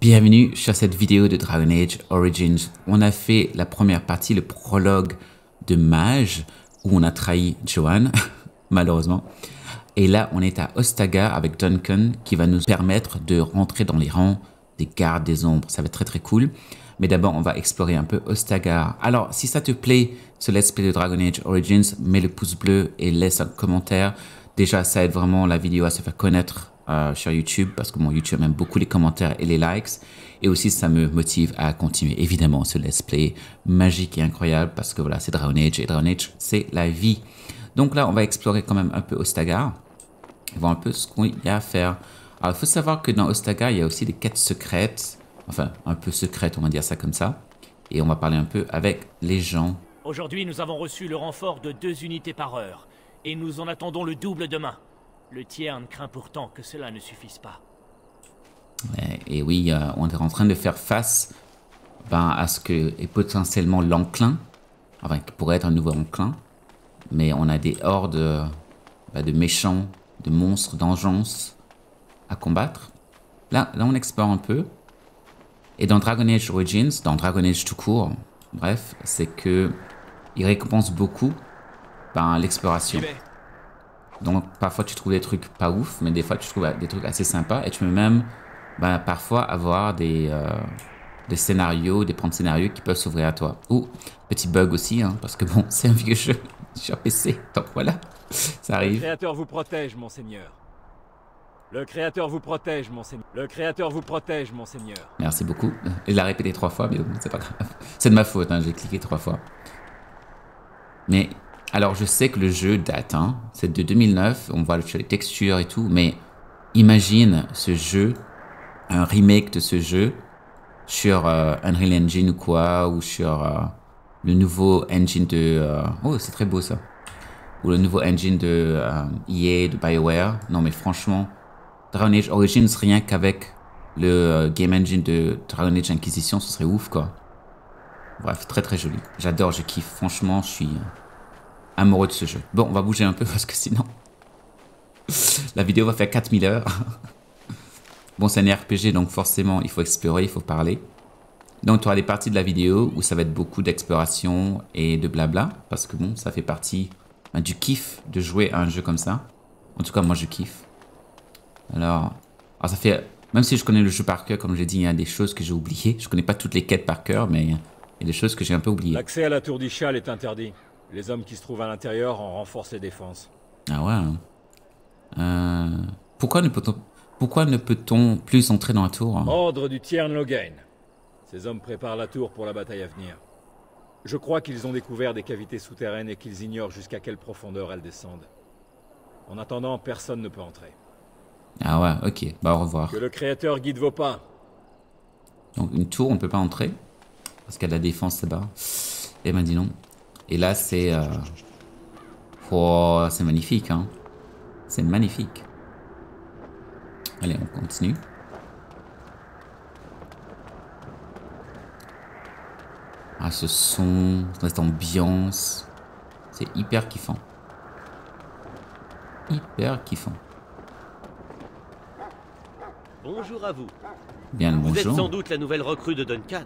Bienvenue sur cette vidéo de Dragon Age Origins. On a fait la première partie, le prologue de Mage, où on a trahi Joanne, malheureusement. Et là, on est à Ostagar avec Duncan, qui va nous permettre de rentrer dans les rangs des gardes des ombres. Ça va être très très cool. Mais d'abord, on va explorer un peu Ostagar. Alors, si ça te plaît, ce let's play de Dragon Age Origins, mets le pouce bleu et laisse un commentaire. Déjà, ça aide vraiment la vidéo à se faire connaître sur YouTube, parce que mon YouTube aime beaucoup les commentaires et les likes. Et aussi, ça me motive à continuer, évidemment, ce let's play magique et incroyable, parce que voilà, c'est Dragon Age, et Dragon Age, c'est la vie. Donc là, on va explorer quand même un peu Ostagar, voir un peu ce qu'il y a à faire. Alors, il faut savoir que dans Ostagar, il y a aussi des quêtes secrètes, enfin, un peu secrètes, on va dire ça comme ça. Et on va parler un peu avec les gens. Aujourd'hui, nous avons reçu le renfort de 2 unités par heure, et nous en attendons le double demain. Le Tiern craint pourtant que cela ne suffise pas. Et oui, on est en train de faire face à ce que est potentiellement l'enclin, enfin, qui pourrait être un nouveau enclin. Mais on a des hordes de méchants, de monstres, d'engeance à combattre. Là, on explore un peu. Et dans Dragon Age Origins, dans Dragon Age tout court, bref, c'est que il récompense beaucoup l'exploration. Donc parfois tu trouves des trucs pas ouf, mais des fois tu trouves des trucs assez sympas. Et tu peux même parfois avoir des scénarios, des points de scénario qui peuvent s'ouvrir à toi. Ou petit bug aussi, hein, parce que bon, c'est un vieux jeu sur PC, donc voilà, ça arrive. Le Créateur vous protège, monseigneur. Le Créateur vous protège, monseigneur. Le Créateur vous protège, monseigneur. Merci beaucoup. Il l'a répété 3 fois, mais bon, c'est pas grave. C'est de ma faute, hein, j'ai cliqué 3 fois. Mais, alors je sais que le jeu date, hein, c'est de 2009, on voit sur les textures et tout, mais imagine ce jeu, un remake de ce jeu, sur Unreal Engine ou quoi, ou sur le nouveau engine de... oh, c'est très beau ça. Ou le nouveau engine de EA, de BioWare. Non mais franchement, Dragon Age Origins, rien qu'avec le game engine de Dragon Age Inquisition, ce serait ouf quoi. Bref, très très joli. J'adore, je kiffe. Franchement, je suis amoureux de ce jeu. Bon, on va bouger un peu parce que sinon, la vidéo va faire 4000 heures. Bon, c'est un RPG, donc forcément, il faut explorer, il faut parler. Donc, tu auras des parties de la vidéo où ça va être beaucoup d'exploration et de blabla, parce que bon, ça fait partie du kiff de jouer à un jeu comme ça. En tout cas, moi, je kiffe. Alors ça fait... Même si je connais le jeu par cœur, comme j'ai dit, il y a des choses que j'ai oubliées. Je connais pas toutes les quêtes par cœur, mais il y a des choses que j'ai un peu oubliées. L'accès à la tour d'Ishal est interdit. Les hommes qui se trouvent à l'intérieur en renforcent les défenses. Ah ouais, hein. Pourquoi ne peut-on plus entrer dans la tour, hein? Ordre du Tiern Loghain. Ces hommes préparent la tour pour la bataille à venir. Je crois qu'ils ont découvert des cavités souterraines et qu'ils ignorent jusqu'à quelle profondeur elles descendent. En attendant, personne ne peut entrer. Ah ouais, ok, au revoir. Que le Créateur guide vos pas. Donc une tour, on ne peut pas entrer, parce qu'il y a de la défense là-bas. Et dis non. Et là, c'est... Oh, c'est magnifique, hein. C'est magnifique. Allez, on continue. Ah, ce son, cette ambiance, c'est hyper kiffant. Hyper kiffant. Bonjour à vous. Bien le Vous êtes bonjour. sans doute la nouvelle recrue de Duncan.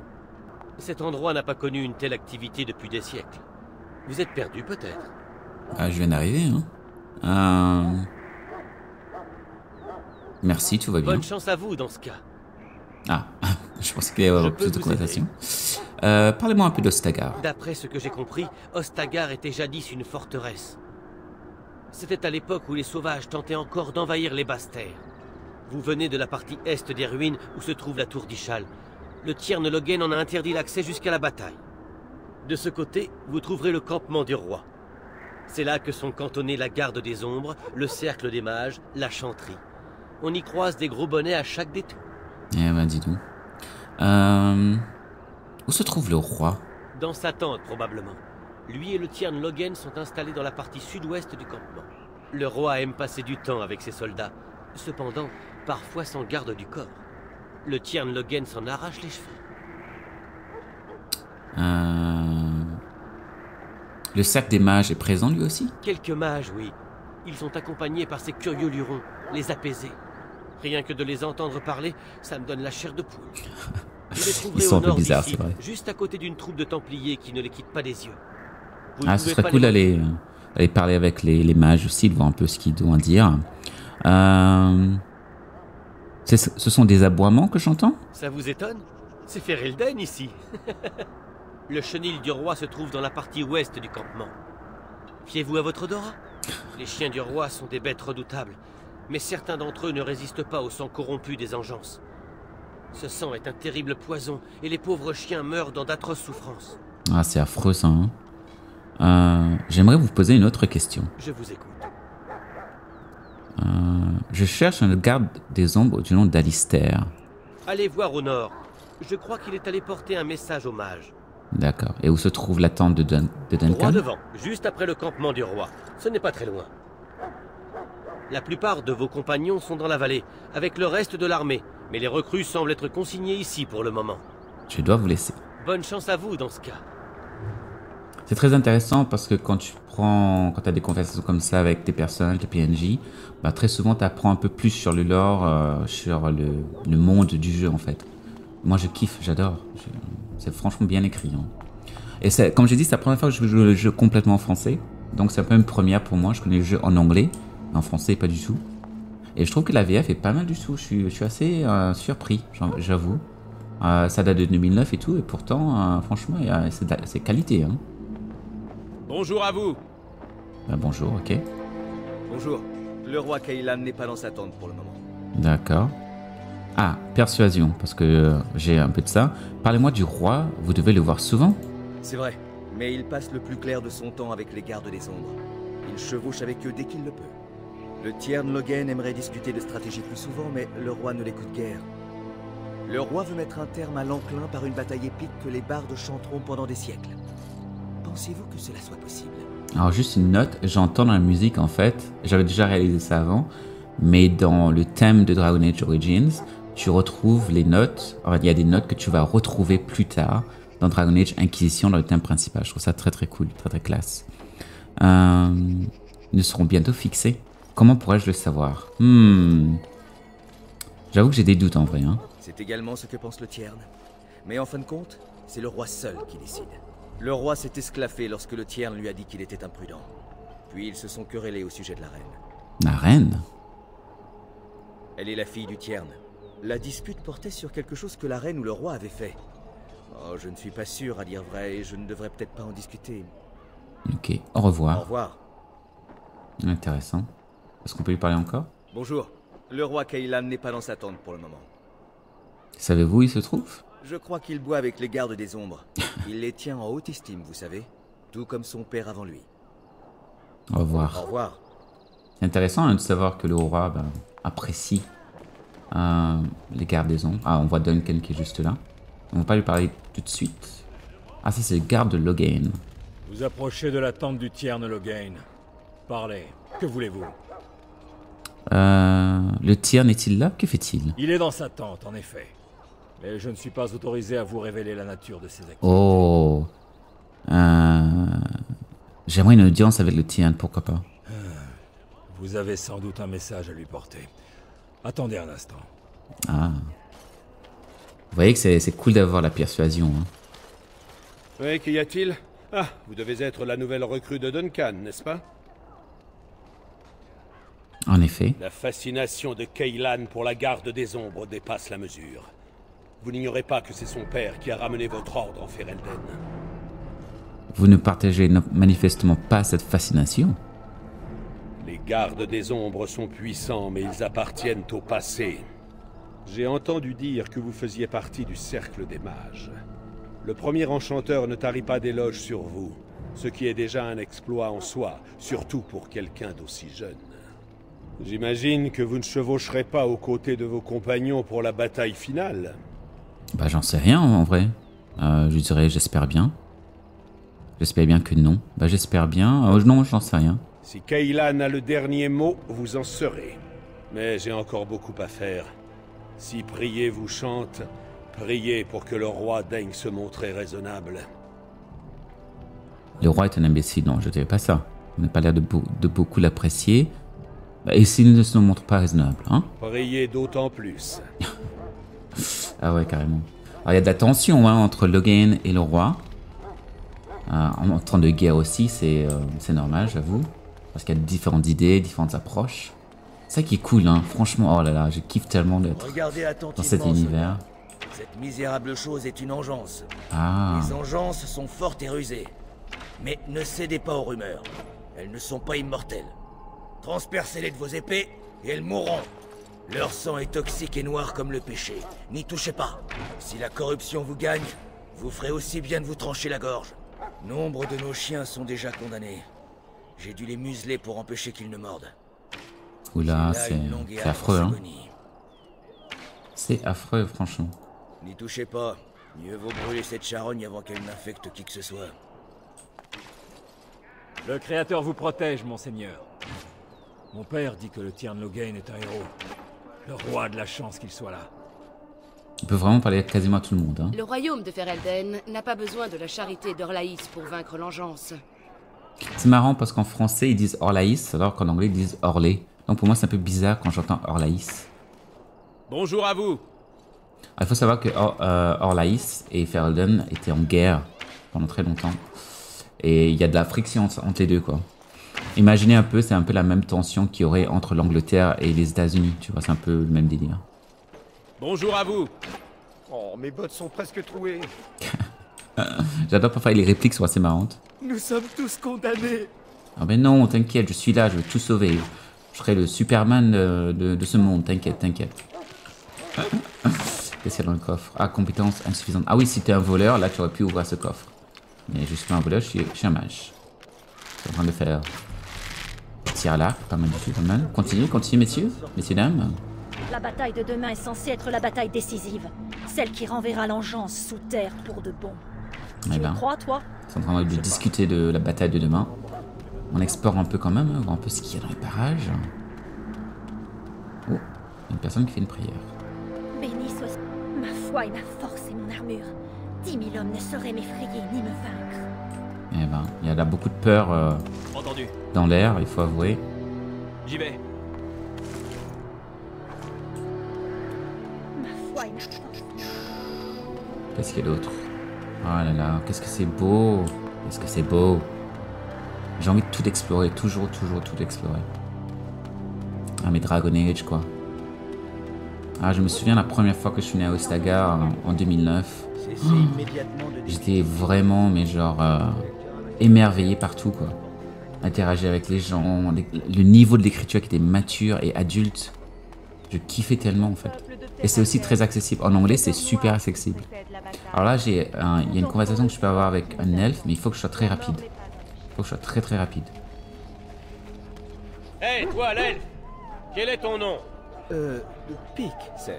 Cet endroit n'a pas connu une telle activité depuis des siècles. Vous êtes perdu peut-être. Ah, je viens d'arriver, hein. Merci, tout va bien. Bonne chance à vous dans ce cas. Ah, je pensais qu'il y avait plus de conversation. Parlez-moi un peu d'Ostagar. D'après ce que j'ai compris, Ostagar était jadis une forteresse. C'était à l'époque où les sauvages tentaient encore d'envahir les basses terres. Vous venez de la partie est des ruines où se trouve la tour d'Ishal. Le Tiern Loghain en a interdit l'accès jusqu'à la bataille. De ce côté, vous trouverez le campement du roi. C'est là que sont cantonnés la garde des ombres, le cercle des mages, la chanterie. On y croise des gros bonnets à chaque détour. Eh ben, dis donc. Où se trouve le roi? Dans sa tente, probablement. Lui et le Tiern Loghain sont installés dans la partie sud-ouest du campement. Le roi aime passer du temps avec ses soldats. Cependant, parfois sans garde du corps. Le Tiern Loghain s'en arrache les cheveux. Le cercle des mages est présent lui aussi? Quelques mages, oui. Ils sont accompagnés par ces curieux lurons, les apaisés. Rien que de les entendre parler, ça me donne la chair de poule. Vous les trouverez Ils sont au un peu nord bizarres, d'ici, c'est vrai. juste à côté d'une troupe de Templiers qui ne les quitte pas des yeux. Vous ne Ah, ce pouvez serait pas cool les- d'aller parler avec les mages aussi, de voir un peu ce qu'ils doivent dire. Euh, ce sont des aboiements que j'entends? Ça vous étonne? C'est Ferelden ici. Le chenil du roi se trouve dans la partie ouest du campement. Fiez-vous à votre odorat. Les chiens du roi sont des bêtes redoutables, mais certains d'entre eux ne résistent pas au sang corrompu des engeances. Ce sang est un terrible poison, et les pauvres chiens meurent dans d'atroces souffrances. Ah, c'est affreux ça. Hein. J'aimerais vous poser une autre question. Je vous écoute. Je cherche un garde des ombres du nom d'Alistair. Allez voir au nord. Je crois qu'il est allé porter un message aux mages. D'accord. Et où se trouve la tente de Droit Duncan? devant, juste après le campement du roi. Ce n'est pas très loin. La plupart de vos compagnons sont dans la vallée, avec le reste de l'armée, mais les recrues semblent être consignés ici pour le moment. Je dois vous laisser. Bonne chance à vous dans ce cas. C'est très intéressant parce que quand tu as des conversations comme ça avec des personnages, des PNJ, bah, très souvent tu apprends un peu plus sur le lore, sur le monde du jeu en fait. Moi je kiffe, j'adore. C'est franchement bien écrit. Hein. Et comme j'ai dit, c'est la première fois que je joue le jeu complètement en français. Donc c'est un peu une première pour moi. Je connais le jeu en anglais, en français pas du tout. Et je trouve que la VF est pas mal du tout. Je suis assez surpris, j'avoue. Ça date de 2009 et tout, et pourtant, franchement, c'est qualité. Hein. Bonjour à vous. Bonjour, ok. Bonjour. Le roi Kaylan n'est pas dans sa tente pour le moment. D'accord. Ah, persuasion, parce que j'ai un peu de ça. Parlez-moi du roi, vous devez le voir souvent. C'est vrai, mais il passe le plus clair de son temps avec les gardes des ombres. Il chevauche avec eux dès qu'il le peut. Le Tiern Logain aimerait discuter de stratégie plus souvent, mais le roi ne l'écoute guère. Le roi veut mettre un terme à l'enclin par une bataille épique que les bardes chanteront pendant des siècles. Pensez-vous que cela soit possible? Alors juste une note, j'entends dans la musique en fait, j'avais déjà réalisé ça avant, mais dans le thème de Dragon Age Origins, tu retrouves les notes, en fait, il y a des notes que tu vas retrouver plus tard dans Dragon Age Inquisition dans le thème principal. Je trouve ça très très cool, très très classe. Ils seront bientôt fixés. Comment pourrais-je le savoir? J'avoue que j'ai des doutes en vrai. Hein. C'est également ce que pense le Tiern. Mais en fin de compte, c'est le roi seul qui décide. Le roi s'est esclaffé lorsque le Tiern lui a dit qu'il était imprudent. Puis ils se sont querellés au sujet de la reine. La reine? Elle est la fille du Tiern. La dispute portait sur quelque chose que la reine ou le roi avaient fait. Oh, je ne suis pas sûr, à dire vrai, et je ne devrais peut-être pas en discuter. Ok, au Au revoir. revoir. Intéressant. Est-ce qu'on peut lui parler encore? Bonjour. Le roi Kaylan n'est pas dans sa tente pour le moment. Savez-vous où il se trouve? Je crois qu'il boit avec les gardes des ombres. Il les tient en haute estime, vous savez. Tout comme son père avant lui. Au revoir. Au revoir. C'est intéressant hein, de savoir que le roi apprécie les gardes des ombres. Ah, on voit Duncan qui est juste là. On va pas lui parler tout de suite. Ah, ça c'est le garde de Logain. Vous approchez de la tente du Tiern Logain. Parlez. Que voulez-vous? Le Tiern est-il là? Que fait-il? Il est dans sa tente, en effet. Mais je ne suis pas autorisé à vous révéler la nature de ses activités. Oh. J'aimerais une audience avec le Tiern, pourquoi pas? Vous avez sans doute un message à lui porter. Attendez un instant. Ah. Vous voyez que c'est cool d'avoir la persuasion. Hein. Oui, qu'y a-t-il? Ah, vous devez être la nouvelle recrue de Duncan, n'est-ce pas? En effet. La fascination de Kaylan pour la garde des ombres dépasse la mesure. Vous n'ignorez pas que c'est son père qui a ramené votre ordre en Ferelden. Vous ne partagez manifestement pas cette fascination. Les gardes des ombres sont puissants, mais ils appartiennent au passé. J'ai entendu dire que vous faisiez partie du cercle des mages. Le premier enchanteur ne tarit pas d'éloges sur vous, ce qui est déjà un exploit en soi, surtout pour quelqu'un d'aussi jeune. J'imagine que vous ne chevaucherez pas aux côtés de vos compagnons pour la bataille finale. Bah j'en sais rien en vrai. Je dirais j'espère bien. J'espère bien que non. Bah j'espère bien. Non, j'en sais rien. Si Kaylan a le dernier mot, vous en serez. Mais j'ai encore beaucoup à faire. Si prier vous chante, priez pour que le roi daigne se montrer raisonnable. Le roi est un imbécile. Non, je dirais pas ça. On n'a pas l'air de beaucoup l'apprécier. Et s'il ne se montre pas raisonnable, hein? Priez d'autant plus. Ah ouais, carrément. Alors, il y a de la tension hein, entre Logain et le roi. En temps de guerre aussi, c'est normal, j'avoue. Parce qu'il y a différentes idées, différentes approches. C'est ça qui est cool, hein. Franchement, oh là là, je kiffe tellement d'être dans cet univers. Cette misérable chose est une engeance. Ah, Les engences sont fortes et rusées. Mais ne cédez pas aux rumeurs. Elles ne sont pas immortelles. Transpercez-les de vos épées et elles mourront. Leur sang est toxique et noir comme le péché. N'y touchez pas. Si la corruption vous gagne, vous ferez aussi bien de vous trancher la gorge. Nombre de nos chiens sont déjà condamnés. J'ai dû les museler pour empêcher qu'ils ne mordent. oula, Là, une longue et c'est affreux, hein. atroce agonie. C'est affreux, franchement. N'y touchez pas. Mieux vaut brûler cette charogne avant qu'elle n'infecte qui que ce soit. Le Créateur vous protège, monseigneur. Mon père dit que le Tiern Logain est un héros. Le roi a de la chance qu'il soit là. On peut vraiment parler quasiment à tout le monde, hein. Le royaume de Ferelden n'a pas besoin de la charité d'Orlaïs pour vaincre l'engeance. C'est marrant parce qu'en français ils disent Orlaïs alors qu'en anglais ils disent Orlé. Donc pour moi c'est un peu bizarre quand j'entends Orlaïs. Bonjour à vous. Il faut savoir que Orlaïs et Ferelden étaient en guerre pendant très longtemps. Et il y a de la friction entre les deux, quoi. Imaginez un peu, c'est un peu la même tension qu'il y aurait entre l'Angleterre et les États-Unis. Tu vois, c'est un peu le même délire. Bonjour à vous. Oh, mes bottes sont presque trouées. J'adore parfois les répliques sont assez marrantes. Nous sommes tous condamnés. Ah ben non, t'inquiète, je suis là, je vais tout sauver. Je serai le Superman de ce monde, t'inquiète, t'inquiète. Qu'est-ce qu'il y a dans le coffre? Ah, compétence insuffisante. Ah oui, si t'es un voleur, là tu aurais pu ouvrir ce coffre. Mais je suis pas un voleur, je suis un mage. Je suis en train de faire... Tir là, pas mal du tout, pas mal. Continuez, messieurs, dames. La bataille de demain est censée être la bataille décisive. Celle qui renverra l'engeance sous terre pour de bon. Eh Tu ben, y crois, toi? ils sont en train de discuter de la bataille de demain. On explore un peu quand même, hein, voir un peu ce qu'il y a dans les parages. Oh, une personne qui fait une prière. Béni soit ma foi et ma force et mon armure. 10 000 hommes ne sauraient m'effrayer ni me vaincre. Eh ben, il y a là beaucoup de peur Entendu. dans l'air, il faut avouer. J'y vais. Ma foi et ma force. Qu'est-ce qu'il y a d'autre? Oh là là, qu'est-ce que c'est beau! Qu'est-ce que c'est beau! J'ai envie de tout explorer, toujours tout explorer. Ah, mais Dragon Age, quoi. Ah, je me souviens la première fois que je suis né à Ostagar en 2009. Cessez immédiatement de J'étais vraiment, mais genre, émerveillé partout, quoi. Interagir avec les gens, le niveau de l'écriture qui était mature et adulte. Je kiffais tellement, en fait. Et c'est aussi très accessible. En anglais, c'est super accessible. Alors là, il y a une conversation que je peux avoir avec un elfe, mais il faut que je sois très rapide. Il faut que je sois très rapide. Hé, toi, l'elfe! Quel est ton nom? Pic, sir.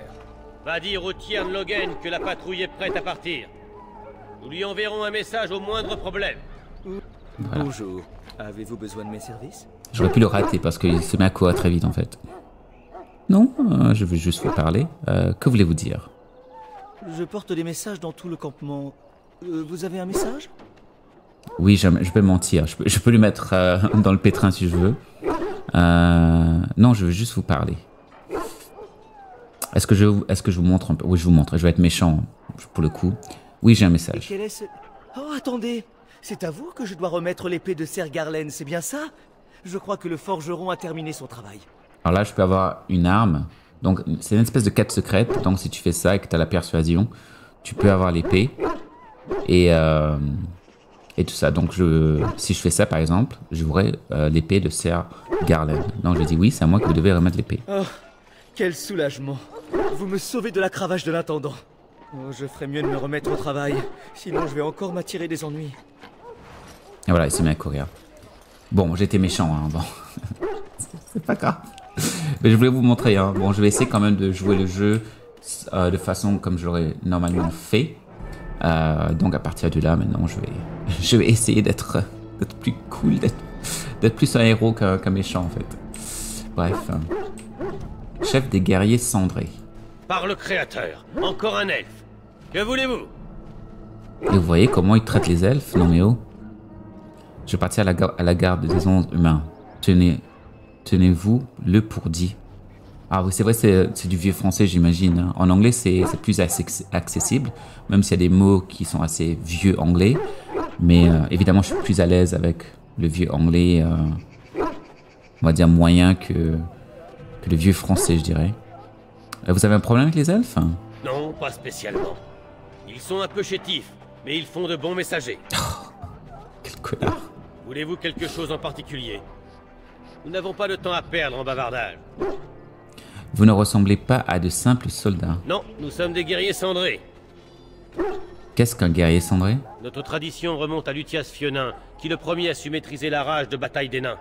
Va dire au Tiern Logain que la patrouille est prête à partir. Nous lui enverrons un message au moindre problème. Voilà. Bonjour. Avez-vous besoin de mes services? J'aurais pu le rater parce qu'il se met à courir très vite, en fait. Non, je veux juste vous parler. Que voulez-vous dire? Je porte des messages dans tout le campement. Vous avez un message? Oui, je peux mentir. Je peux lui mettre dans le pétrin si je veux. Non, je veux juste vous parler. Est-ce que je vous montre un peu? Oui, je vous montre. Je vais être méchant pour le coup. Oui, j'ai un Et message. quel est ce... Oh, attendez! C'est à vous que je dois remettre l'épée de Ser Garlen, c'est bien ça? Je crois que le forgeron a terminé son travail. Alors là, je peux avoir une arme. Donc, c'est une espèce de quête secrète. Donc, si tu fais ça et que tu as la persuasion, tu peux avoir l'épée. Et tout ça. Donc, si je fais ça, par exemple, j'aurai l'épée de Ser Garlen. Donc, je dis oui, c'est à moi que vous devez remettre l'épée. Oh, quel soulagement! Vous me sauvez de la cravache de l'intendant. Oh, je ferais mieux de me remettre au travail. Sinon, je vais encore m'attirer des ennuis. Et voilà, il se met à courir. Bon, j'étais méchant, hein, bon. C'est pas grave. Mais je voulais vous montrer, hein. Bon, je vais essayer quand même de jouer le jeu de façon comme j'aurais normalement fait. Donc à partir de là, maintenant, je vais essayer d'être plus cool, d'être plus un héros qu'un méchant, en fait. Bref. Chef des guerriers cendrés. Par le Créateur, encore un elfe. Que voulez-vous? Et vous voyez comment ils traitent les elfes? Non mais oh. Je vais partir à la garde des ondes humains. Tenez tenez-vous le pour dit. Ah oui, c'est vrai, c'est du vieux français, j'imagine. Hein. En anglais, c'est plus accessible, même s'il y a des mots qui sont assez vieux anglais. Mais évidemment, je suis plus à l'aise avec le vieux anglais, on va dire moyen que le vieux français, je dirais. Vous avez un problème avec les elfes? Non, pas spécialement. Ils sont un peu chétifs, mais ils font de bons messagers. Quel connard. Voulez-vous quelque chose en particulier? Nous n'avons pas de temps à perdre en bavardage. Vous ne ressemblez pas à de simples soldats. Non, nous sommes des guerriers cendrés. Qu'est-ce qu'un guerrier cendré? Notre tradition remonte à Luthias Fionin, qui le premier a su maîtriser la rage de bataille des nains.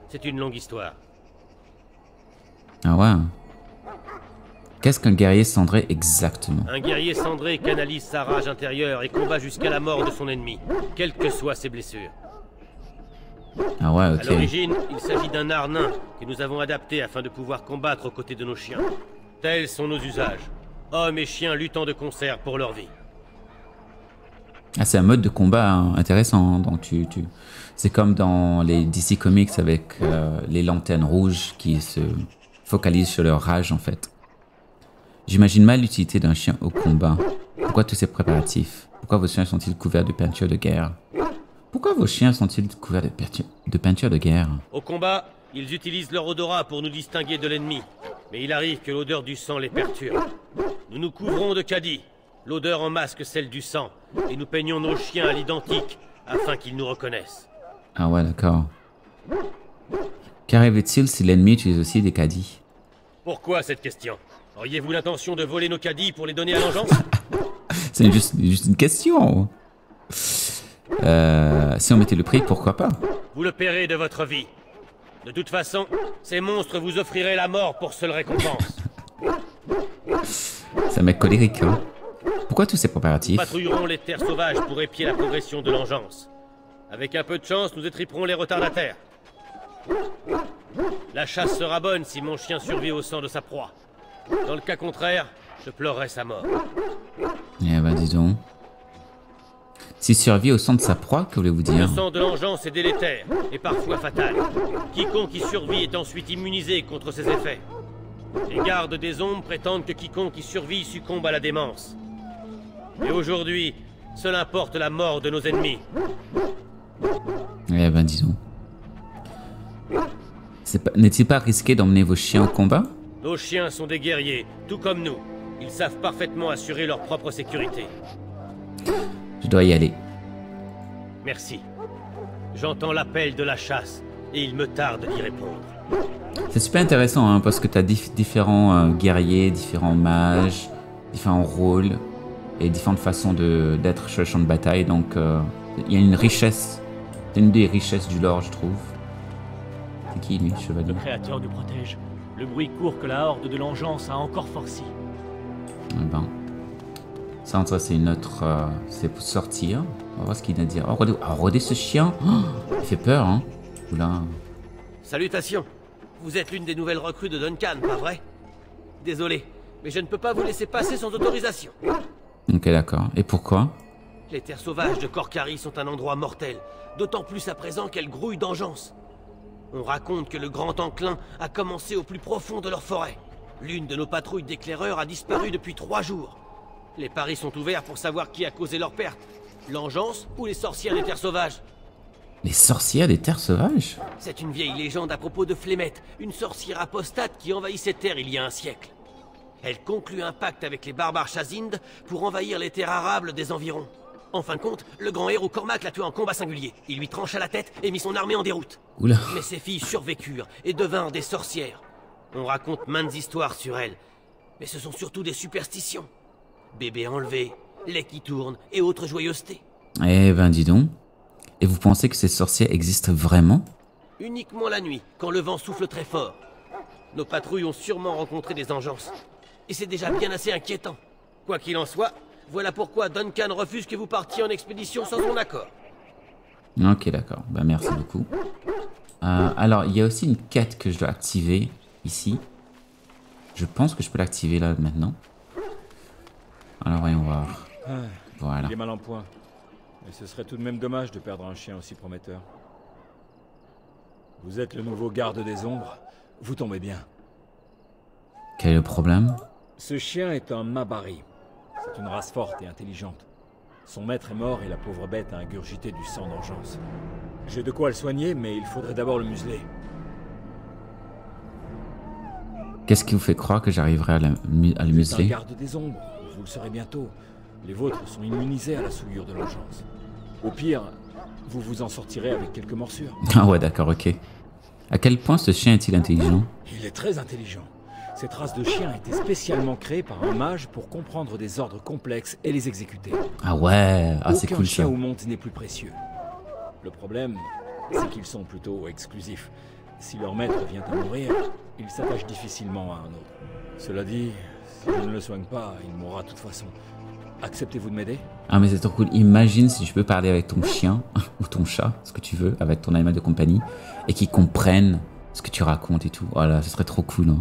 C'est une longue histoire. Ah ouais. Qu'est-ce qu'un guerrier cendré exactement? Un guerrier cendré canalise sa rage intérieure et combat jusqu'à la mort de son ennemi, quelles que soient ses blessures. Ah ouais, ok. À l'origine, il s'agit d'un art nain que nous avons adapté afin de pouvoir combattre aux côtés de nos chiens. Tels sont nos usages. Hommes et chiens luttant de concert pour leur vie. Ah, c'est un mode de combat intéressant. Donc c'est comme dans les DC Comics avec les lanternes rouges qui se focalisent sur leur rage en fait. J'imagine mal l'utilité d'un chien au combat. Pourquoi tous ces préparatifs? Pourquoi vos chiens sont-ils couverts de peinture de guerre? Pourquoi vos chiens sont-ils couverts de peinture de guerre? Au combat, ils utilisent leur odorat pour nous distinguer de l'ennemi. Mais il arrive que l'odeur du sang les perturbe. Nous nous couvrons de caddies. L'odeur en masque celle du sang. Et nous peignons nos chiens à l'identique afin qu'ils nous reconnaissent. Ah ouais, d'accord. Qu'arrive-t-il si l'ennemi utilise aussi des caddies? Pourquoi cette question? Auriez-vous l'intention de voler nos caddies pour les donner à l'engeance? C'est juste une question. Si on mettait le prix, pourquoi pas? Vous le paierez de votre vie. De toute façon, ces monstres vous offriraient la mort pour seule récompense. C'est un mec colérique, hein. Pourquoi tous ces préparatifs? Nous patrouillerons les terres sauvages pour épier la progression de l'engeance. Avec un peu de chance, nous étriperons les retardataires. La chasse sera bonne si mon chien survit au sang de sa proie. Dans le cas contraire, je pleurerai sa mort. Eh ben, dis donc. S'il survit au sang de sa proie, que voulez-vous dire? Le sang de l'engeance est délétère et parfois fatal. Quiconque y survit est ensuite immunisé contre ses effets. Les gardes des ombres prétendent que quiconque y survit succombe à la démence. Et aujourd'hui, seul importe la mort de nos ennemis. Eh ben, disons. N'est-il pas risqué d'emmener vos chiens au combat? Nos chiens sont des guerriers, tout comme nous. Ils savent parfaitement assurer leur propre sécurité. Je dois y aller. Merci. J'entends l'appel de la chasse, et il me tarde d'y répondre. C'est super intéressant, hein, parce que tu as différents guerriers, différents mages, différents rôles, et différentes façons d'être sur le champ de bataille. Donc, il y a une richesse. C'est une des richesses du lore, je trouve. C'est qui, lui, chevalier? Le créateur nous protège. Le bruit court que la horde de l'engeance a encore forci. Eh ben. Ça, c'est une autre... c'est pour sortir. On va voir ce qu'il a à dire. Oh, regardez ce chien. Oh, il fait peur, hein. Oula. Salutations. Vous êtes l'une des nouvelles recrues de Duncan, pas vrai? Désolé, mais je ne peux pas vous laisser passer sans autorisation. Ok, d'accord. Et pourquoi? Les terres sauvages de Korcari sont un endroit mortel. D'autant plus à présent qu'elles grouillent d'engeance. On raconte que le Grand Enclin a commencé au plus profond de leur forêt. L'une de nos patrouilles d'éclaireurs a disparu depuis 3 jours. Les paris sont ouverts pour savoir qui a causé leur perte. L'engeance ou les sorcières des terres sauvages? Les sorcières des terres sauvages? C'est une vieille légende à propos de Flémette, une sorcière apostate qui envahit ces terres il y a un siècle. Elle conclut un pacte avec les barbares Chazind pour envahir les terres arables des environs. En fin de compte, le grand héros Cormac l'a tué en combat singulier. Il lui trancha la tête et mit son armée en déroute. Oula. Mais ses filles survécurent et devinrent des sorcières. On raconte maintes histoires sur elles, mais ce sont surtout des superstitions. Bébés enlevés, lait qui tourne et autres joyeusetés. Eh ben, dis donc. Et vous pensez que ces sorcières existent vraiment? Uniquement la nuit, quand le vent souffle très fort. Nos patrouilles ont sûrement rencontré des engeances. Et c'est déjà bien assez inquiétant. Quoi qu'il en soit, voilà pourquoi Duncan refuse que vous partiez en expédition sans son accord. Ok, d'accord. Bah, merci beaucoup. Alors, il y a aussi une quête que je dois activer ici. Je pense que je peux l'activer là maintenant. Alors, voyons voir. Voilà. Il est mal en point. Et ce serait tout de même dommage de perdre un chien aussi prometteur. Vous êtes le nouveau garde des ombres. Vous tombez bien. Quel est le problème? Ce chien est un Mabari. C'est une race forte et intelligente. Son maître est mort et la pauvre bête a ingurgité du sang d'engeance. J'ai de quoi le soigner, mais il faudrait d'abord le museler. Qu'est-ce qui vous fait croire que j'arriverai à le Vous êtes un museler? garde des ombres. Vous le serez bientôt. Les vôtres sont immunisés à la souillure de l'engeance. Au pire, vous vous en sortirez avec quelques morsures. Ah ouais, d'accord, ok. À quel point ce chien est-il intelligent? Il est très intelligent. Cette race de chien a été spécialement créée par un mage pour comprendre des ordres complexes et les exécuter. Ah ouais, ah c'est Aucun cool chien ça. ou monte n'est plus précieux. Le problème, c'est qu'ils sont plutôt exclusifs. Si leur maître vient à mourir, ils s'attachent difficilement à un autre. Cela dit, si je ne le soigne pas, il mourra de toute façon. Acceptez-vous de m'aider? Ah mais c'est trop cool. Imagine si je peux parler avec ton chien ou ton chat, ce que tu veux, avec ton animal de compagnie, et qu'ils comprennent ce que tu racontes et tout. Voilà, ce serait trop cool.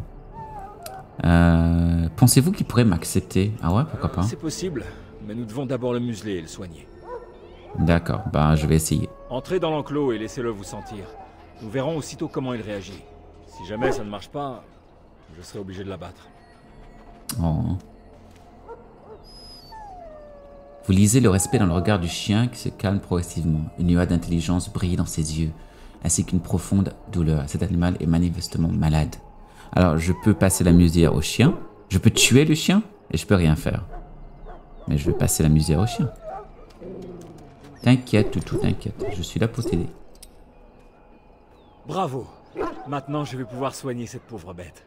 Hein. Pensez-vous qu'il pourrait m'accepter? Ah ouais, pourquoi pas? C'est possible, mais nous devons d'abord le museler et le soigner. D'accord, bah je vais essayer. Entrez dans l'enclos et laissez-le vous sentir. Nous verrons aussitôt comment il réagit. Si jamais ça ne marche pas, je serai obligé de l'abattre. Oh. Vous lisez le respect dans le regard du chien qui se calme progressivement. Une nuage d'intelligence brille dans ses yeux, ainsi qu'une profonde douleur. Cet animal est manifestement malade. Alors, je peux passer la musière au chien, je peux tuer le chien, et je peux rien faire. Mais je vais passer la musière au chien. T'inquiète, toutou, t'inquiète. Je suis là pour t'aider. Bravo. Maintenant, je vais pouvoir soigner cette pauvre bête.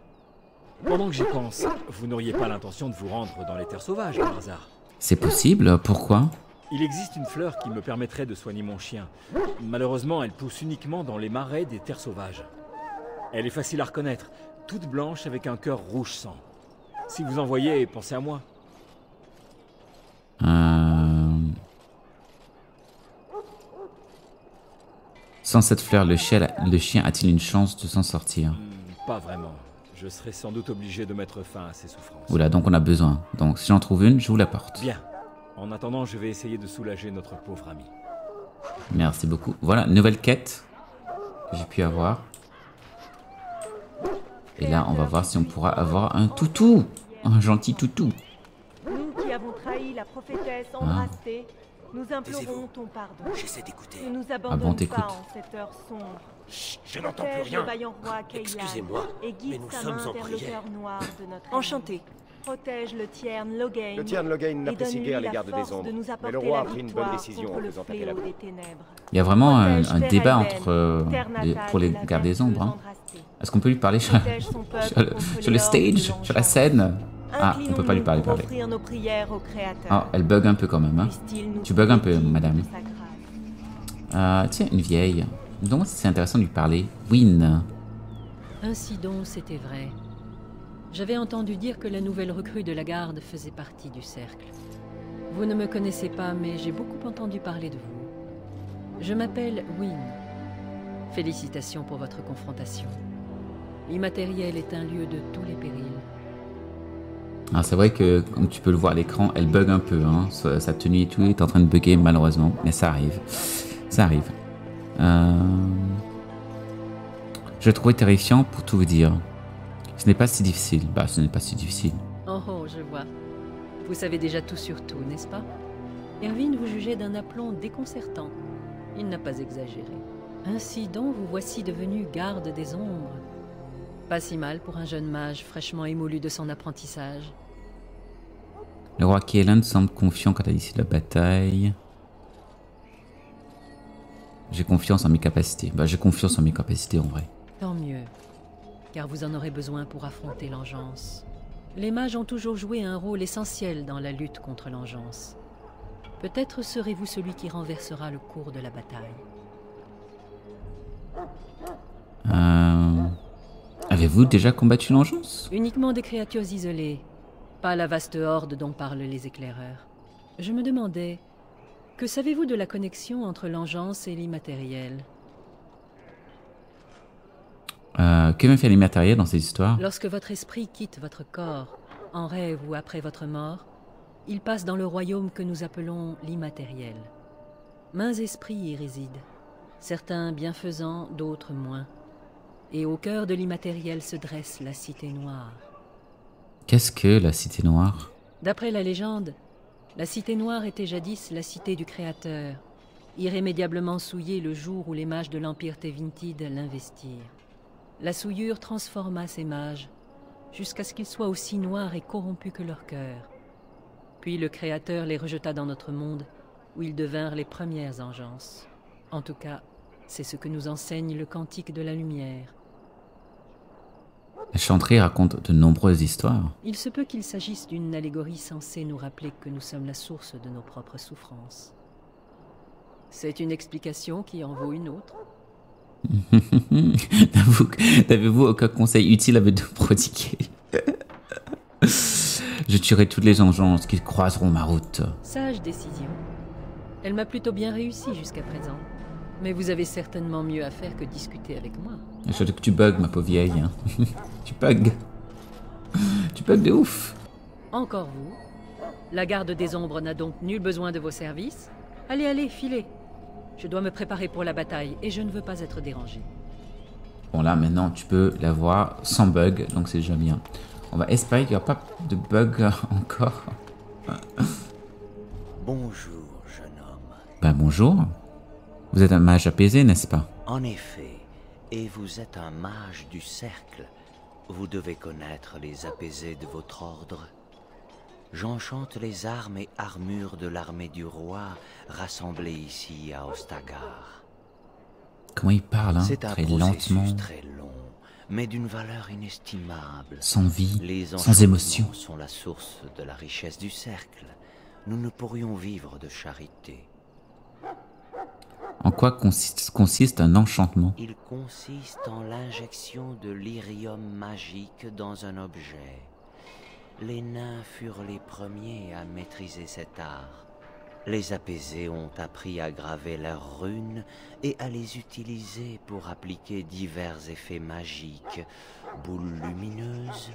Pendant que j'y pense, vous n'auriez pas l'intention de vous rendre dans les terres sauvages, par hasard? C'est possible? Pourquoi? Il existe une fleur qui me permettrait de soigner mon chien. Malheureusement, elle pousse uniquement dans les marais des terres sauvages. Elle est facile à reconnaître, toute blanche avec un cœur rouge sang. Si vous en voyez, pensez à moi. Sans cette fleur, le chien a-t-il une chance de s'en sortir? Pas vraiment. Je serai sans doute obligé de mettre fin à ses souffrances. Oula, donc on a besoin. Donc si j'en trouve une, je vous l'apporte. Bien. En attendant, je vais essayer de soulager notre pauvre ami. Merci beaucoup. Voilà, nouvelle quête que j'ai pu avoir. Et là, on va voir si on pourra avoir un toutou. Un gentil toutou. Nous qui avons trahi la prophétesse Andrastée, nous implorons ton pardon. J'essaie d'écouter. Ne nous Ah abandonne bon, t'écoutes. pas en cette heure sombre. Chut, je n'entends plus Protège rien. le vaillant roi Kaylan Excusez-moi, et guide mais nous sa sommes main en vers le prière. cœur noir de notre Enchanté. ennemi. Protège le Tiern Logain. Le Tiern Logain et n'apprécie donne-lui guère les la gardes force des ombres. de nous Mais apporter le roi la a pris une bonne victoire décision en contre le faisant taper fléau la des ténèbres. Il y a vraiment un Protège débat Ferelden, entre terre natale pour les de la gardes des ombres. Hein. Andrastée. Est-ce qu'on peut lui parler sur, Protège son peuple sur le, contre sur le les stage, hordes de sur la vengeance. scène? Ah, on peut pas lui parler. Inclinons-nous pour offrir nos prières au Créateur. Ah, elle bug un peu quand même. Hein. Puisse-t-il nous Tu bugs un peu, sauver madame. de sa grâce. Tiens, une vieille. Donc c'est intéressant de lui parler. Win. Ainsi donc, c'était vrai. J'avais entendu dire que la nouvelle recrue de la garde faisait partie du cercle. Vous ne me connaissez pas, mais j'ai beaucoup entendu parler de vous. Je m'appelle Wynne. Félicitations pour votre confrontation. L'immatériel est un lieu de tous les périls. Ah, c'est vrai que, comme tu peux le voir à l'écran, elle bug un peu. Hein. Sa tenue et tout est en train de bugger, malheureusement. Mais ça arrive. Ça arrive. Je le trouvais terrifiant pour tout vous dire. Ce n'est pas si difficile. Bah, ce n'est pas si difficile. Oh, oh, je vois. Vous savez déjà tout sur tout, n'est-ce pas? Erwin vous jugeait d'un aplomb déconcertant. Il n'a pas exagéré. Ainsi donc, vous voici devenu garde des ombres. Pas si mal pour un jeune mage fraîchement émolu de son apprentissage. Le roi Kaylan semble confiant quant à l'issue de la bataille. J'ai confiance en mes capacités. Bah, j'ai confiance en mes capacités en vrai. Tant mieux, car vous en aurez besoin pour affronter l'engeance. Les mages ont toujours joué un rôle essentiel dans la lutte contre l'engeance. Peut-être serez-vous celui qui renversera le cours de la bataille. Avez-vous déjà combattu l'engeance? Uniquement des créatures isolées, pas la vaste horde dont parlent les éclaireurs. Je me demandais, que savez-vous de la connexion entre l'engeance et l'immatériel? Que me fait l'immatériel dans ces histoires? Lorsque votre esprit quitte votre corps, en rêve ou après votre mort, il passe dans le royaume que nous appelons l'immatériel. Maints esprits y résident, certains bienfaisants, d'autres moins. Et au cœur de l'immatériel se dresse la Cité Noire. Qu'est-ce que la Cité Noire? D'après la légende, la Cité Noire était jadis la cité du Créateur, irrémédiablement souillée le jour où les mages de l'Empire Tevintid l'investirent. La souillure transforma ces mages, jusqu'à ce qu'ils soient aussi noirs et corrompus que leur cœur. Puis le Créateur les rejeta dans notre monde, où ils devinrent les premières engences. En tout cas, c'est ce que nous enseigne le Cantique de la Lumière. La chanterie raconte de nombreuses histoires. Il se peut qu'il s'agisse d'une allégorie censée nous rappeler que nous sommes la source de nos propres souffrances. C'est une explication qui en vaut une autre. N'avez-vous aucun conseil utile à me prodiguer? Je tuerai toutes les engences qui croiseront ma route. Sage décision. Elle m'a plutôt bien réussi jusqu'à présent. Mais vous avez certainement mieux à faire que discuter avec moi. Surtout que tu bugs, ma pauvre vieille. Hein. Tu bugs. Tu bugs de ouf. Encore vous. La garde des ombres n'a donc nul besoin de vos services. Allez, allez, filez. Je dois me préparer pour la bataille et je ne veux pas être dérangé. Bon là, maintenant, tu peux la voir sans bug, donc c'est déjà bien. On va espérer qu'il n'y aura pas de bug encore. Bonjour, jeune homme. Ben bonjour. Vous êtes un mage apaisé, n'est-ce pas? En effet, et vous êtes un mage du cercle. Vous devez connaître les apaisés de votre ordre. J'enchante les armes et armures de l'armée du roi rassemblées ici à Ostagar. Comment il parle, hein? C'est un Très processus lentement. très long, mais d'une valeur inestimable. Sans vie, les sans émotion. sont la source de la richesse du cercle. Nous ne pourrions vivre de charité. En quoi consiste un enchantement? Il consiste en l'injection de lyrium magique dans un objet. Les nains furent les premiers à maîtriser cet art. Les apaisés ont appris à graver leurs runes et à les utiliser pour appliquer divers effets magiques, boules lumineuses,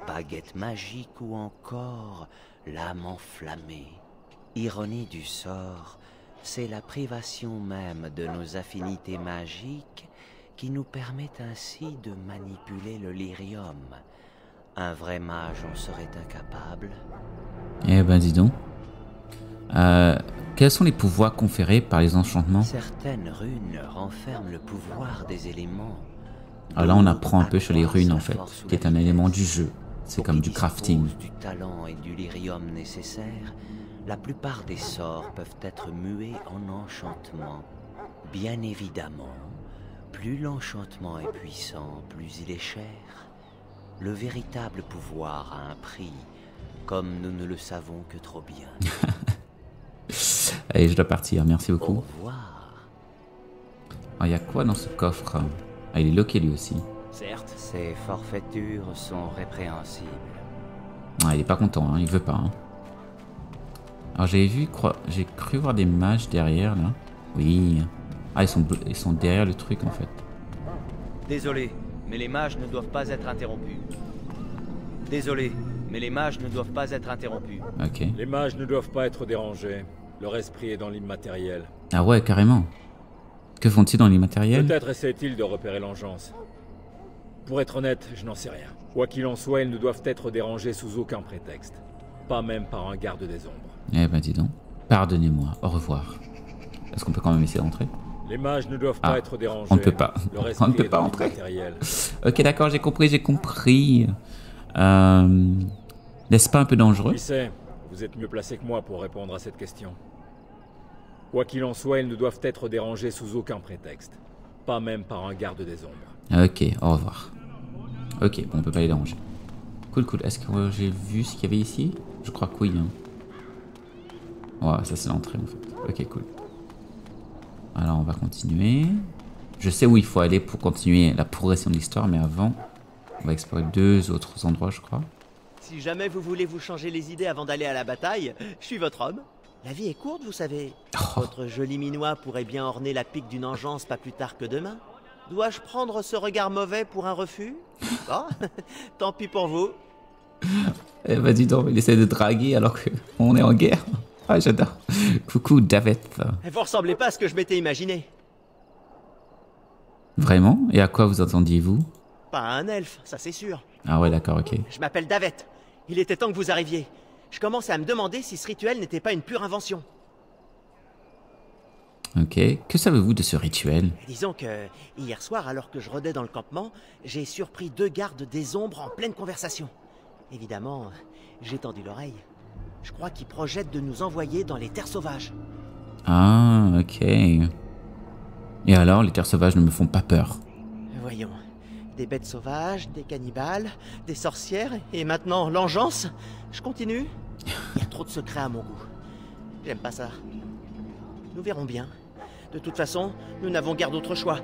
baguettes magiques ou encore lames enflammées. Ironie du sort, c'est la privation même de nos affinités magiques qui nous permet ainsi de manipuler le lyrium. Un vrai mage en serait incapable. Eh ben dis donc. Quels sont les pouvoirs conférés par les enchantements? Certaines runes renferment le pouvoir des éléments. Alors là on apprend un peu sur les runes en fait, qui est un élément du jeu. C'est comme du crafting. Du talent et du lyrium nécessaire, la plupart des sorts peuvent être mués en enchantement. Bien évidemment, plus l'enchantement est puissant, plus il est cher. Le véritable pouvoir a un prix, comme nous ne le savons que trop bien. Allez, je dois partir, merci beaucoup. Au revoir. Ah, il y a quoi dans ce coffre? Ah, il est loqué lui aussi. Certes, ces forfaitures sont répréhensibles. Ah, il est pas content, hein, il veut pas. Hein. Alors j'ai cru voir des mages derrière là. Oui. Ah, ils sont derrière le truc en fait. Désolé, mais les mages ne doivent pas être interrompus. Désolé, mais les mages ne doivent pas être interrompus. Ok. Les mages ne doivent pas être dérangés. Leur esprit est dans l'immatériel. Ah ouais, carrément. Que font-ils dans l'immatériel? Peut-être essaient-ils de repérer l'engeance. Pour être honnête, je n'en sais rien. Quoi qu'il en soit, ils ne doivent être dérangés sous aucun prétexte. Pas même par un garde des ombres. Eh ben dis donc. Pardonnez-moi, au revoir. Est-ce qu'on peut quand même essayer d'entrer? Les mages ne doivent pas être dérangés. On ne peut pas. On ne peut pas entrer. Ok, d'accord, j'ai compris. N'est-ce pas un peu dangereux? Qui sait, vous êtes mieux placé que moi pour répondre à cette question. Quoi qu'il en soit, ils ne doivent être dérangés sous aucun prétexte. Pas même par un garde des ombres. Ok, au revoir. Ok, bon, on peut pas les déranger. Cool. Est-ce que j'ai vu ce qu'il y avait ici? Je crois que oui. Hein. Ouais, ça c'est l'entrée en fait. Ok, cool. Alors on va continuer. Je sais où il faut aller pour continuer la progression de l'histoire, mais avant, on va explorer 2 autres endroits, je crois. Si jamais vous voulez vous changer les idées avant d'aller à la bataille, je suis votre homme. La vie est courte, vous savez. Votre joli minois pourrait bien orner la pique d'une engeance pas plus tard que demain. Dois-je prendre ce regard mauvais pour un refus? Bon, tant pis pour vous. Eh ben dis donc, il essaie de draguer alors qu'on est en guerre. Ah, j'adore. Coucou, David. Vous ressemblez pas à ce que je m'étais imaginé. Vraiment? Et à quoi vous entendiez-vous? Pas un elfe, ça c'est sûr. Ah ouais, d'accord, ok. Je m'appelle Davet. Il était temps que vous arriviez. Je commençais à me demander si ce rituel n'était pas une pure invention. Ok. Que savez-vous de ce rituel? Disons que, hier soir, alors que je rôdais dans le campement, j'ai surpris 2 gardes des ombres en pleine conversation. Évidemment, j'ai tendu l'oreille. Je crois qu'ils projettent de nous envoyer dans les terres sauvages. Ah, ok. Et alors, les terres sauvages ne me font pas peur? Voyons. Des bêtes sauvages, des cannibales, des sorcières, et maintenant l'engeance. Je continue. Il y a trop de secrets à mon goût. J'aime pas ça. Nous verrons bien. De toute façon, nous n'avons guère d'autre choix.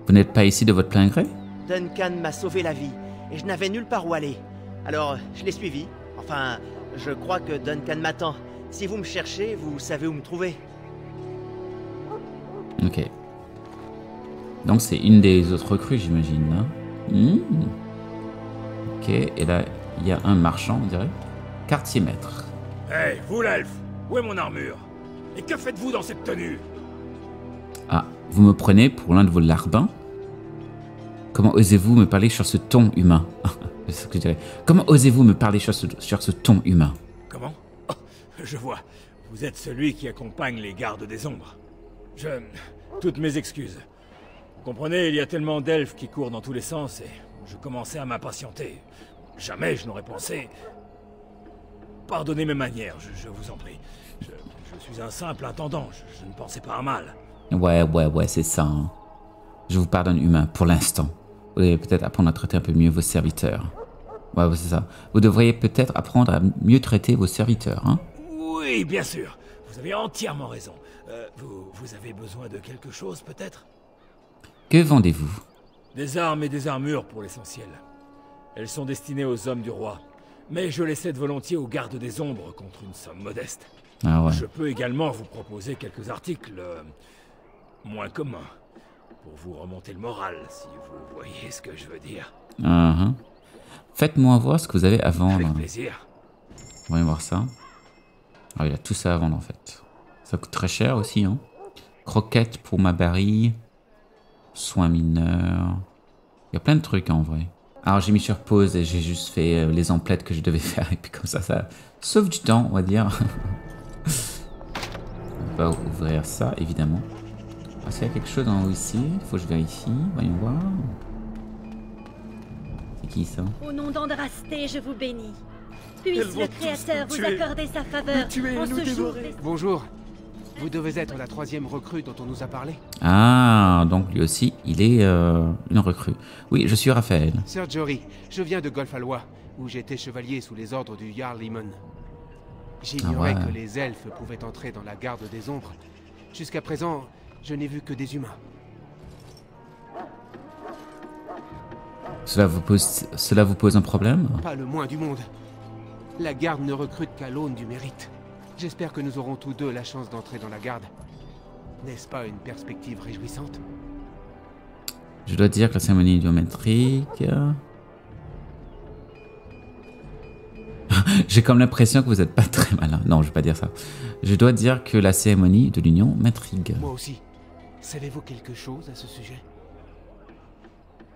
Vous n'êtes pas ici de votre plein gré? Duncan m'a sauvé la vie, et je n'avais nulle part où aller. Alors, je l'ai suivi. Enfin, je crois que Duncan m'attend. Si vous me cherchez, vous savez où me trouver. Ok. Donc c'est une des autres recrues, j'imagine. Hein? Ok, et là, il y a un marchand, on dirait. Quartier maître. Hey, vous l'elfe, où est mon armure? Et que faites-vous dans cette tenue? Ah, vous me prenez pour l'un de vos larbins? Comment osez-vous me parler sur ce ton humain? C'est ce que je dirais. Comment osez-vous me parler sur ce ton humain? Comment? Oh, je vois. Vous êtes celui qui accompagne les gardes des ombres. Toutes mes excuses. Vous comprenez, il y a tellement d'elfes qui courent dans tous les sens et je commençais à m'impatienter. Jamais je n'aurais pensé... Pardonnez mes manières, je vous en prie. Je suis un simple intendant, je ne pensais pas à mal. Ouais, c'est ça. Hein. Je vous pardonne, humain, pour l'instant. Vous devriez peut-être apprendre à traiter un peu mieux vos serviteurs. Ouais, c'est ça. Vous devriez peut-être apprendre à mieux traiter vos serviteurs, hein? Oui, bien sûr. Vous avez entièrement raison. Vous avez besoin de quelque chose, peut-être? Que vendez-vous? Des armes et des armures, pour l'essentiel. Elles sont destinées aux hommes du roi. Mais je les cède volontiers aux gardes des ombres contre une somme modeste. Ah ouais. Je peux également vous proposer quelques articles... moins communs. Pour vous remonter le moral, si vous voyez ce que je veux dire. Faites-moi voir ce que vous avez à vendre. Avec plaisir. Voyons voir ça. Ah, il a tout ça à vendre en fait. Ça coûte très cher aussi, hein. Croquettes pour ma barille. Soins mineurs. Il y a plein de trucs en vrai. Alors j'ai mis sur pause et j'ai juste fait les emplettes que je devais faire. Et puis comme ça sauve du temps, on va dire. On va ouvrir ça, évidemment. Est-ce qu'il y a quelque chose en haut ici? Il faut que je vérifie. Voyons voir. C'est qui ça? Au nom d'Andrasté, je vous bénis. Puisse le Créateur vous accorder sa faveur en ce jour. Bonjour. Vous devez être la 3e recrue dont on nous a parlé. Ah, donc lui aussi, il est une recrue. Oui, je suis Raphaël. Sir Jory, je viens de Golfalois, où j'étais chevalier sous les ordres du Jarl Limon. J'ignorais que les elfes pouvaient entrer dans la garde des ombres. Jusqu'à présent, je n'ai vu que des humains. Cela vous pose un problème? Pas le moins du monde. La garde ne recrute qu'à l'aune du mérite. J'espère que nous aurons tous deux la chance d'entrer dans la garde. N'est-ce pas une perspective réjouissante? Je dois dire que la cérémonie idiométrique... J'ai comme l'impression que vous n'êtes pas très malin. Non, je vais pas dire ça. Je dois dire que la cérémonie de l'union m'intrigue. Moi aussi. Savez-vous quelque chose à ce sujet?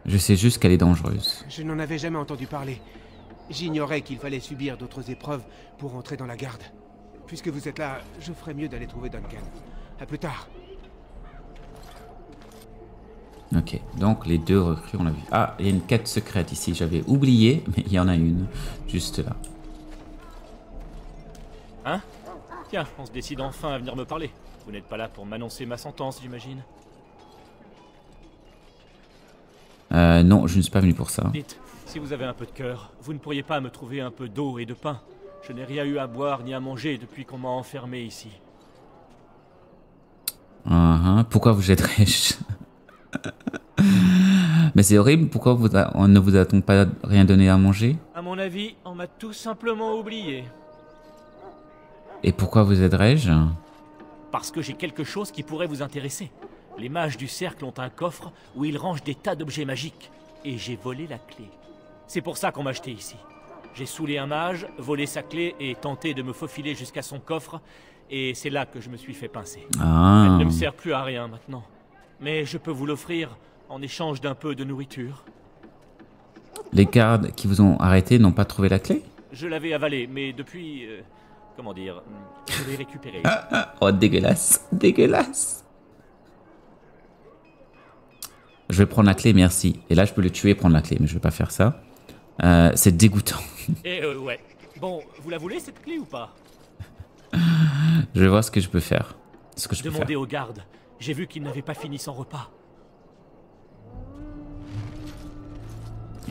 Je sais juste qu'elle est dangereuse. Je n'en avais jamais entendu parler. J'ignorais qu'il fallait subir d'autres épreuves pour entrer dans la garde. Puisque vous êtes là, je ferais mieux d'aller trouver Duncan. À plus tard. Ok, donc les deux recrues, on l'a vu. Ah, il y a une quête secrète ici, j'avais oublié, mais il y en a une, juste là. Hein? Tiens, on se décide enfin à venir me parler. Vous n'êtes pas là pour m'annoncer ma sentence, j'imagine? Non, je ne suis pas venu pour ça. Dites, si vous avez un peu de cœur, vous ne pourriez pas me trouver un peu d'eau et de pain? Je n'ai rien eu à boire ni à manger depuis qu'on m'a enfermé ici. Pourquoi vous jetterais-je? Mais c'est horrible, pourquoi on ne vous a-t-on pas rien donné à manger? À mon avis, on m'a tout simplement oublié. Et pourquoi vous aiderais-je? Parce que j'ai quelque chose qui pourrait vous intéresser. Les mages du cercle ont un coffre où ils rangent des tas d'objets magiques. Et j'ai volé la clé. C'est pour ça qu'on m'a acheté ici. J'ai saoulé un mage, volé sa clé et tenté de me faufiler jusqu'à son coffre. Et c'est là que je me suis fait pincer. Elle ne me sert plus à rien maintenant. Mais je peux vous l'offrir en échange d'un peu de nourriture. Les gardes qui vous ont arrêté n'ont pas trouvé la clé? Je l'avais avalée, mais depuis... comment dire... Je l'ai récupérée. Oh, dégueulasse. Dégueulasse. Je vais prendre la clé, merci. Et là, je peux le tuer et prendre la clé, mais je vais pas faire ça. C'est dégoûtant. Et ouais. Bon, vous la voulez cette clé ou pas? Je vais voir ce que je peux faire. Demandez aux gardes. J'ai vu qu'ils n'avaient pas fini son repas.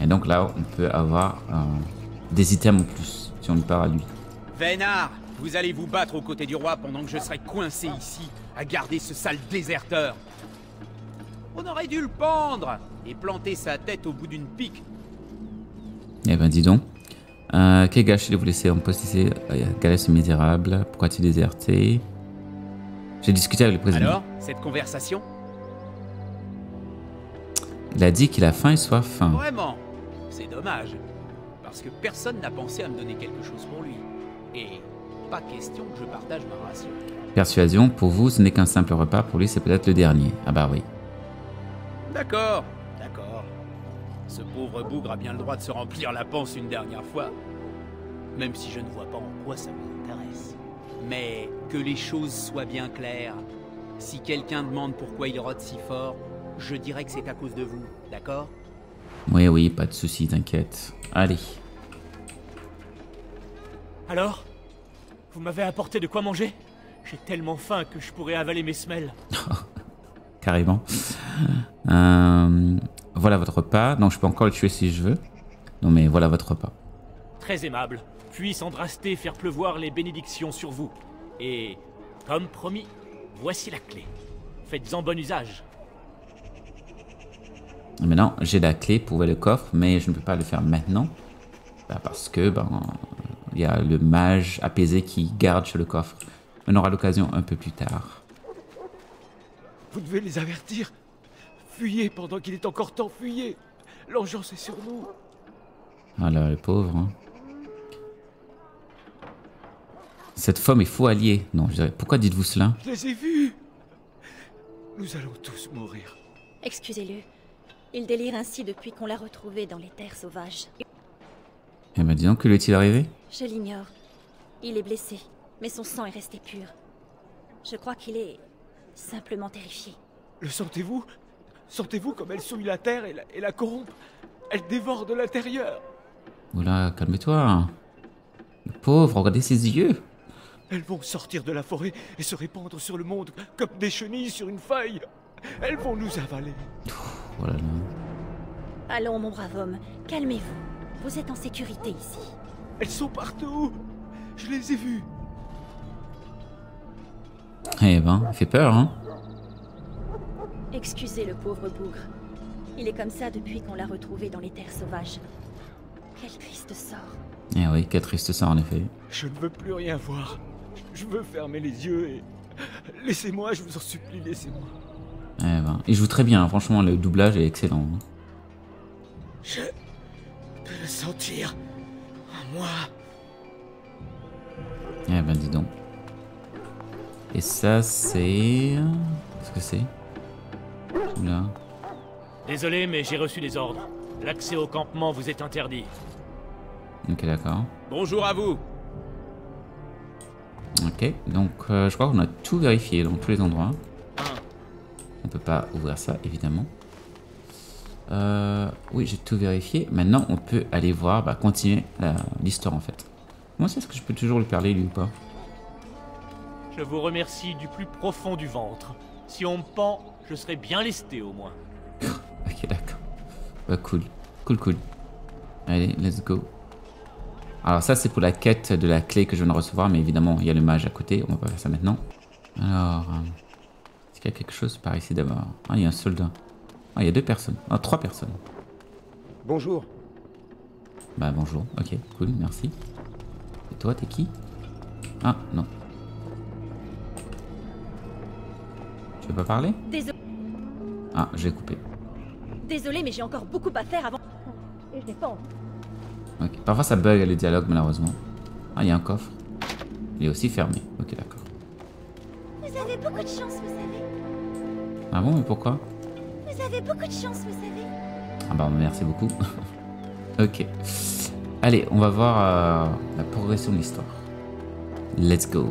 Et donc là, on peut avoir des items en plus, si on lui parle à lui. Vénard, vous allez vous battre aux côtés du roi pendant que je serai coincé ici, à garder ce sale déserteur. On aurait dû le pendre et planter sa tête au bout d'une pique. Eh ben dis donc. Quel gâchis de vous laisser en poste ici? Galès misérable. Pourquoi as-tu déserté? J'ai discuté avec le président. Alors, cette conversation? Il a dit qu'il a faim et soif. Vraiment? C'est dommage. Parce que personne n'a pensé à me donner quelque chose pour lui. Et pas question que je partage ma ration. Persuasion, pour vous, ce n'est qu'un simple repas. Pour lui, c'est peut-être le dernier. Ah bah oui. D'accord, d'accord. Ce pauvre bougre a bien le droit de se remplir la panse une dernière fois. Même si je ne vois pas en quoi ça vous intéresse. Mais que les choses soient bien claires. Si quelqu'un demande pourquoi il rote si fort, je dirais que c'est à cause de vous, d'accord? Oui, oui, pas de soucis, t'inquiète. Allez. Alors? Vous m'avez apporté de quoi manger? J'ai tellement faim que je pourrais avaler mes semelles. Carrément. Voilà votre repas. Donc je peux encore le tuer si je veux. Non mais voilà votre repas. Très aimable. Puisse Andrasté faire pleuvoir les bénédictions sur vous. Et, comme promis, voici la clé. Faites-en bon usage. Et maintenant, j'ai la clé pour ouvrir le coffre, mais je ne peux pas le faire maintenant. Parce que, il y a le mage apaisé qui garde sur le coffre. On aura l'occasion un peu plus tard. Vous devez les avertir. Fuyez pendant qu'il est encore temps, fuyez. L'engeance est sur nous. Voilà, le pauvre. Hein. Cette femme est faux alliée. Non, je dirais, pourquoi dites-vous cela? Je les ai vus. Nous allons tous mourir. Excusez-le. Il délire ainsi depuis qu'on l'a retrouvé dans les terres sauvages. Eh ben, dis donc, que lui est-il arrivé? Je l'ignore. Il est blessé, mais son sang est resté pur. Je crois qu'il est simplement terrifié. Le sentez-vous? Sentez-vous comme elle souille la terre et la corrompt? Elle dévore de l'intérieur. Oula, calme-toi. Le pauvre, regardez ses yeux. Elles vont sortir de la forêt et se répandre sur le monde comme des chenilles sur une feuille. Elles vont nous avaler. Voilà. Allons, mon brave homme, calmez-vous. Vous êtes en sécurité ici. Elles sont partout. Je les ai vues. Eh ben, il fait peur, hein. Excusez le pauvre bougre. Il est comme ça depuis qu'on l'a retrouvé dans les terres sauvages. Quel triste sort. Eh oui, quel triste sort en effet. Je ne veux plus rien voir. Je veux fermer les yeux et... Laissez-moi, je vous en supplie, laissez-moi. Eh ben, il joue très bien, hein. Franchement, le doublage est excellent. Hein. Je peux le sentir en moi. Eh ben, dis donc. Et ça, c'est... Qu'est-ce que c'est? Là. Désolé, mais j'ai reçu des ordres. L'accès au campement vous est interdit. Ok, d'accord. Bonjour à vous. Ok, donc je crois qu'on a tout vérifié dans tous les endroits. On peut pas ouvrir ça, évidemment. Oui, j'ai tout vérifié. Maintenant, on peut aller voir, continuer l'histoire en fait. Moi, est-ce que je peux toujours lui parler, lui, ou pas? Je vous remercie du plus profond du ventre. Si on me pend, je serai bien lesté au moins. Ok, d'accord. Cool. Cool. Allez, let's go. Alors ça, c'est pour la quête de la clé que je viens de recevoir, mais évidemment, il y a le mage à côté. On va pas faire ça maintenant. Alors, est-ce qu'il y a quelque chose par ici d'abord? Ah, il y a un soldat. Ah, il y a 2 personnes. Ah, 3 personnes. Bonjour. Bonjour. Ok, cool, merci. Et toi, t'es qui? Ah, non. Tu veux pas parler? Désolé. Ah, j'ai coupé. Désolé, mais j'ai encore beaucoup à faire avant. Et je n'ai pas envie. Ok, parfois ça bug les dialogues, malheureusement. Ah, il y a un coffre. Il est aussi fermé. Ok, d'accord. Vous avez beaucoup de chance, vous savez. Ah bon, mais pourquoi? Vous avez beaucoup de chance, vous savez. Ah bah merci beaucoup. Ok. Allez, on va voir la progression de l'histoire. Let's go.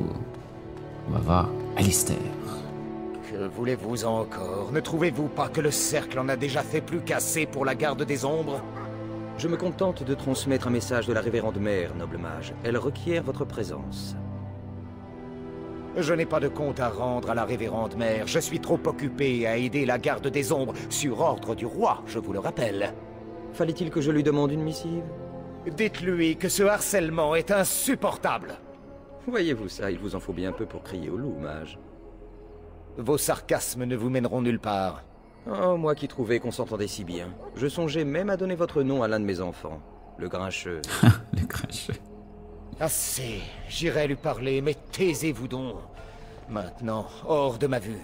On va voir Alistair. Que voulez-vous encore? Ne trouvez-vous pas que le cercle en a déjà fait plus qu'assez pour la garde des ombres? Je me contente de transmettre un message de la révérende mère, noble mage. Elle requiert votre présence. Je n'ai pas de compte à rendre à la révérende mère. Je suis trop occupé à aider la garde des ombres, sur ordre du roi, je vous le rappelle. Fallait-il que je lui demande une missive? Dites-lui que ce harcèlement est insupportable. Voyez-vous ça, il vous en faut bien peu pour crier au loup, mage. Vos sarcasmes ne vous mèneront nulle part. Oh, moi qui trouvais qu'on s'entendait si bien. Je songeais même à donner votre nom à l'un de mes enfants, le Grincheux. Le Grincheux. Assez, j'irai lui parler, mais taisez-vous donc. Maintenant, hors de ma vue.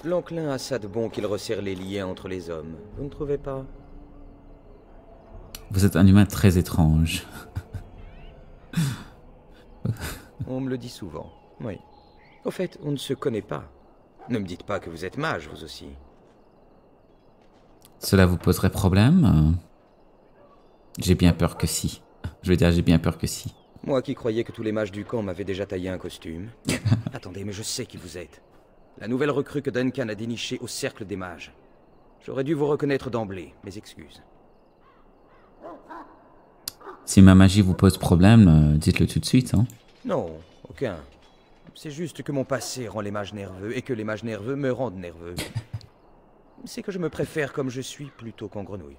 L'enclin a ça de bon qu'il resserre les liens entre les hommes, vous ne trouvez pas? Vous êtes un humain très étrange. On me le dit souvent, oui. Au fait, on ne se connaît pas. Ne me dites pas que vous êtes mage, vous aussi. Cela vous poserait problème? J'ai bien peur que si. Je veux dire, j'ai bien peur que si. Moi qui croyais que tous les mages du camp m'avaient déjà taillé un costume. Attendez, mais je sais qui vous êtes. La nouvelle recrue que Duncan a dénichée au cercle des mages. J'aurais dû vous reconnaître d'emblée, mes excuses. Si ma magie vous pose problème, dites-le tout de suite, hein. Non, aucun. C'est juste que mon passé rend les mages nerveux et que les mages nerveux me rendent nerveux. C'est que je me préfère comme je suis plutôt qu'en grenouille.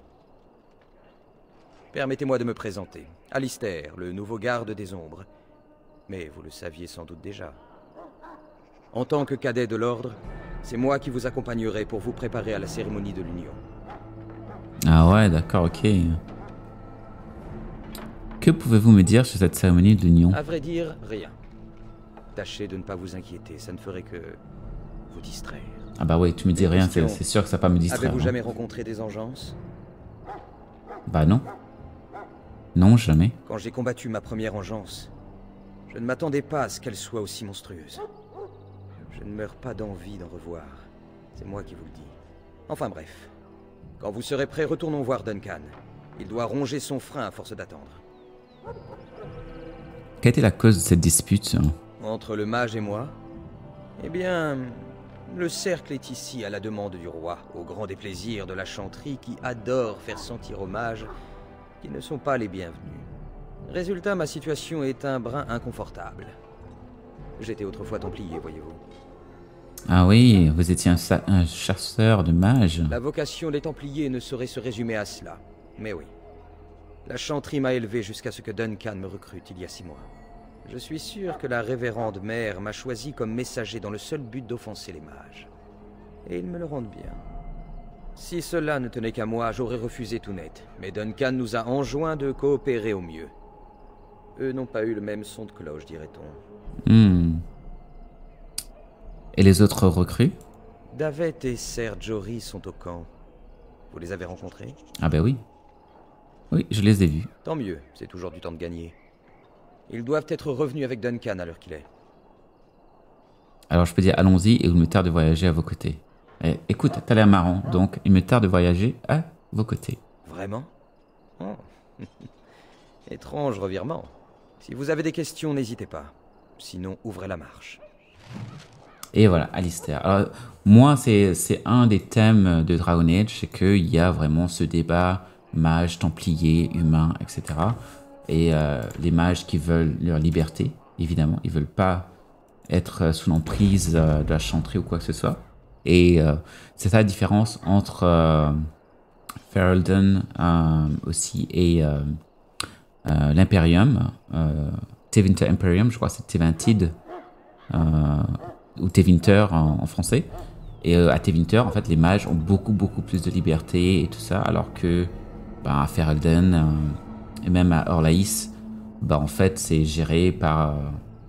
Permettez-moi de me présenter. Alistair, le nouveau garde des ombres. Mais vous le saviez sans doute déjà. En tant que cadet de l'ordre, c'est moi qui vous accompagnerai pour vous préparer à la cérémonie de l'union. Ah ouais, d'accord, ok. Que pouvez-vous me dire sur cette cérémonie de l'union? À vrai dire, rien. Tâchez de ne pas vous inquiéter, ça ne ferait que vous distraire. Ah bah ouais, tu me dis rien, c'est sûr que ça va pas me distraire. Avez-vous jamais rencontré des engeances? Bah non. Non, jamais. Quand j'ai combattu ma première engeance, je ne m'attendais pas à ce qu'elle soit aussi monstrueuse. Je ne meurs pas d'envie d'en revoir. C'est moi qui vous le dis. Enfin bref. Quand vous serez prêt, retournons voir Duncan. Il doit ronger son frein à force d'attendre. Quelle était la cause de cette dispute? Entre le mage et moi? Eh bien, le cercle est ici à la demande du roi, au grand déplaisir de la chanterie qui adore faire sentir aux mages qu'ils ne sont pas les bienvenus. Résultat, ma situation est un brin inconfortable. J'étais autrefois templier, voyez-vous. Ah oui, vous étiez un chasseur de mages. La vocation des templiers ne saurait se résumer à cela, mais oui. La chanterie m'a élevé jusqu'à ce que Duncan me recrute il y a 6 mois. Je suis sûr que la révérende mère m'a choisi comme messager dans le seul but d'offenser les mages. Et ils me le rendent bien. Si cela ne tenait qu'à moi, j'aurais refusé tout net. Mais Duncan nous a enjoint de coopérer au mieux. Eux n'ont pas eu le même son de cloche, dirait-on. Et les autres recrues? Davet et Ser Jory sont au camp. Vous les avez rencontrés? Ah bah oui. Oui, je les ai vus. Tant mieux, c'est toujours du temps de gagner. Ils doivent être revenus avec Duncan à l'heure qu'il est. Alors je peux dire allons-y et il me tarde de voyager à vos côtés. Écoute, t'as l'air marrant, donc il me tarde de voyager à vos côtés. Vraiment? Oh. Étrange revirement. Si vous avez des questions, n'hésitez pas. Sinon, ouvrez la marche. Et voilà, Alistair. Alors, moi, c'est un des thèmes de Dragon Age, c'est qu'il y a vraiment ce débat mages, templiers, humains, etc. Et les mages qui veulent leur liberté, évidemment. Ils veulent pas être sous l'emprise de la chanterie ou quoi que ce soit. Et c'est ça la différence entre Ferelden aussi et l'Imperium. Tevinter Imperium, je crois que c'est Tevintid. Ou Tevinter en français. Et à Tevinter, en fait, les mages ont beaucoup plus de liberté et tout ça, alors que à Ferelden et même à Orlaïs, en fait, c'est géré par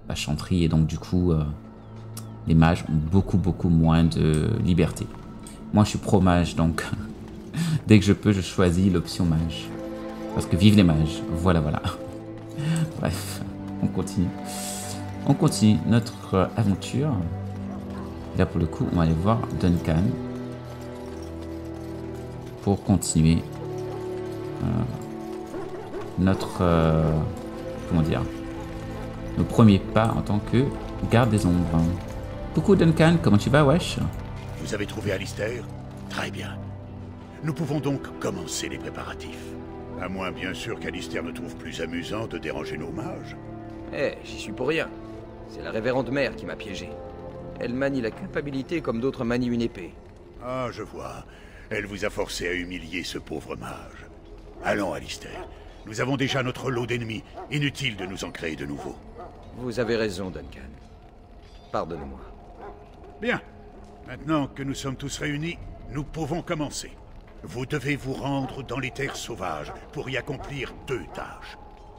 la chanterie et donc du coup, les mages ont beaucoup moins de liberté. Moi, je suis pro-mage, donc dès que je peux, je choisis l'option mage. Parce que vive les mages, voilà. Bref, on continue. On continue notre aventure. Là, pour le coup, on va aller voir Duncan pour continuer notre... comment dire, nos premiers pas en tant que garde des ombres. Coucou Duncan, comment tu vas, wesh? Vous avez trouvé Alistair? Très bien. Nous pouvons donc commencer les préparatifs. À moins, bien sûr, qu'Alistair ne trouve plus amusant de déranger nos mages. Eh, j'y suis pour rien. C'est la révérende mère qui m'a piégé. Elle manie la culpabilité comme d'autres manient une épée. Ah, je vois. Elle vous a forcé à humilier ce pauvre mage. Allons, Alistair. Nous avons déjà notre lot d'ennemis. Inutile de nous en créer de nouveaux. Vous avez raison, Duncan. Pardonne-moi. Bien. Maintenant que nous sommes tous réunis, nous pouvons commencer. Vous devez vous rendre dans les terres sauvages pour y accomplir 2 tâches.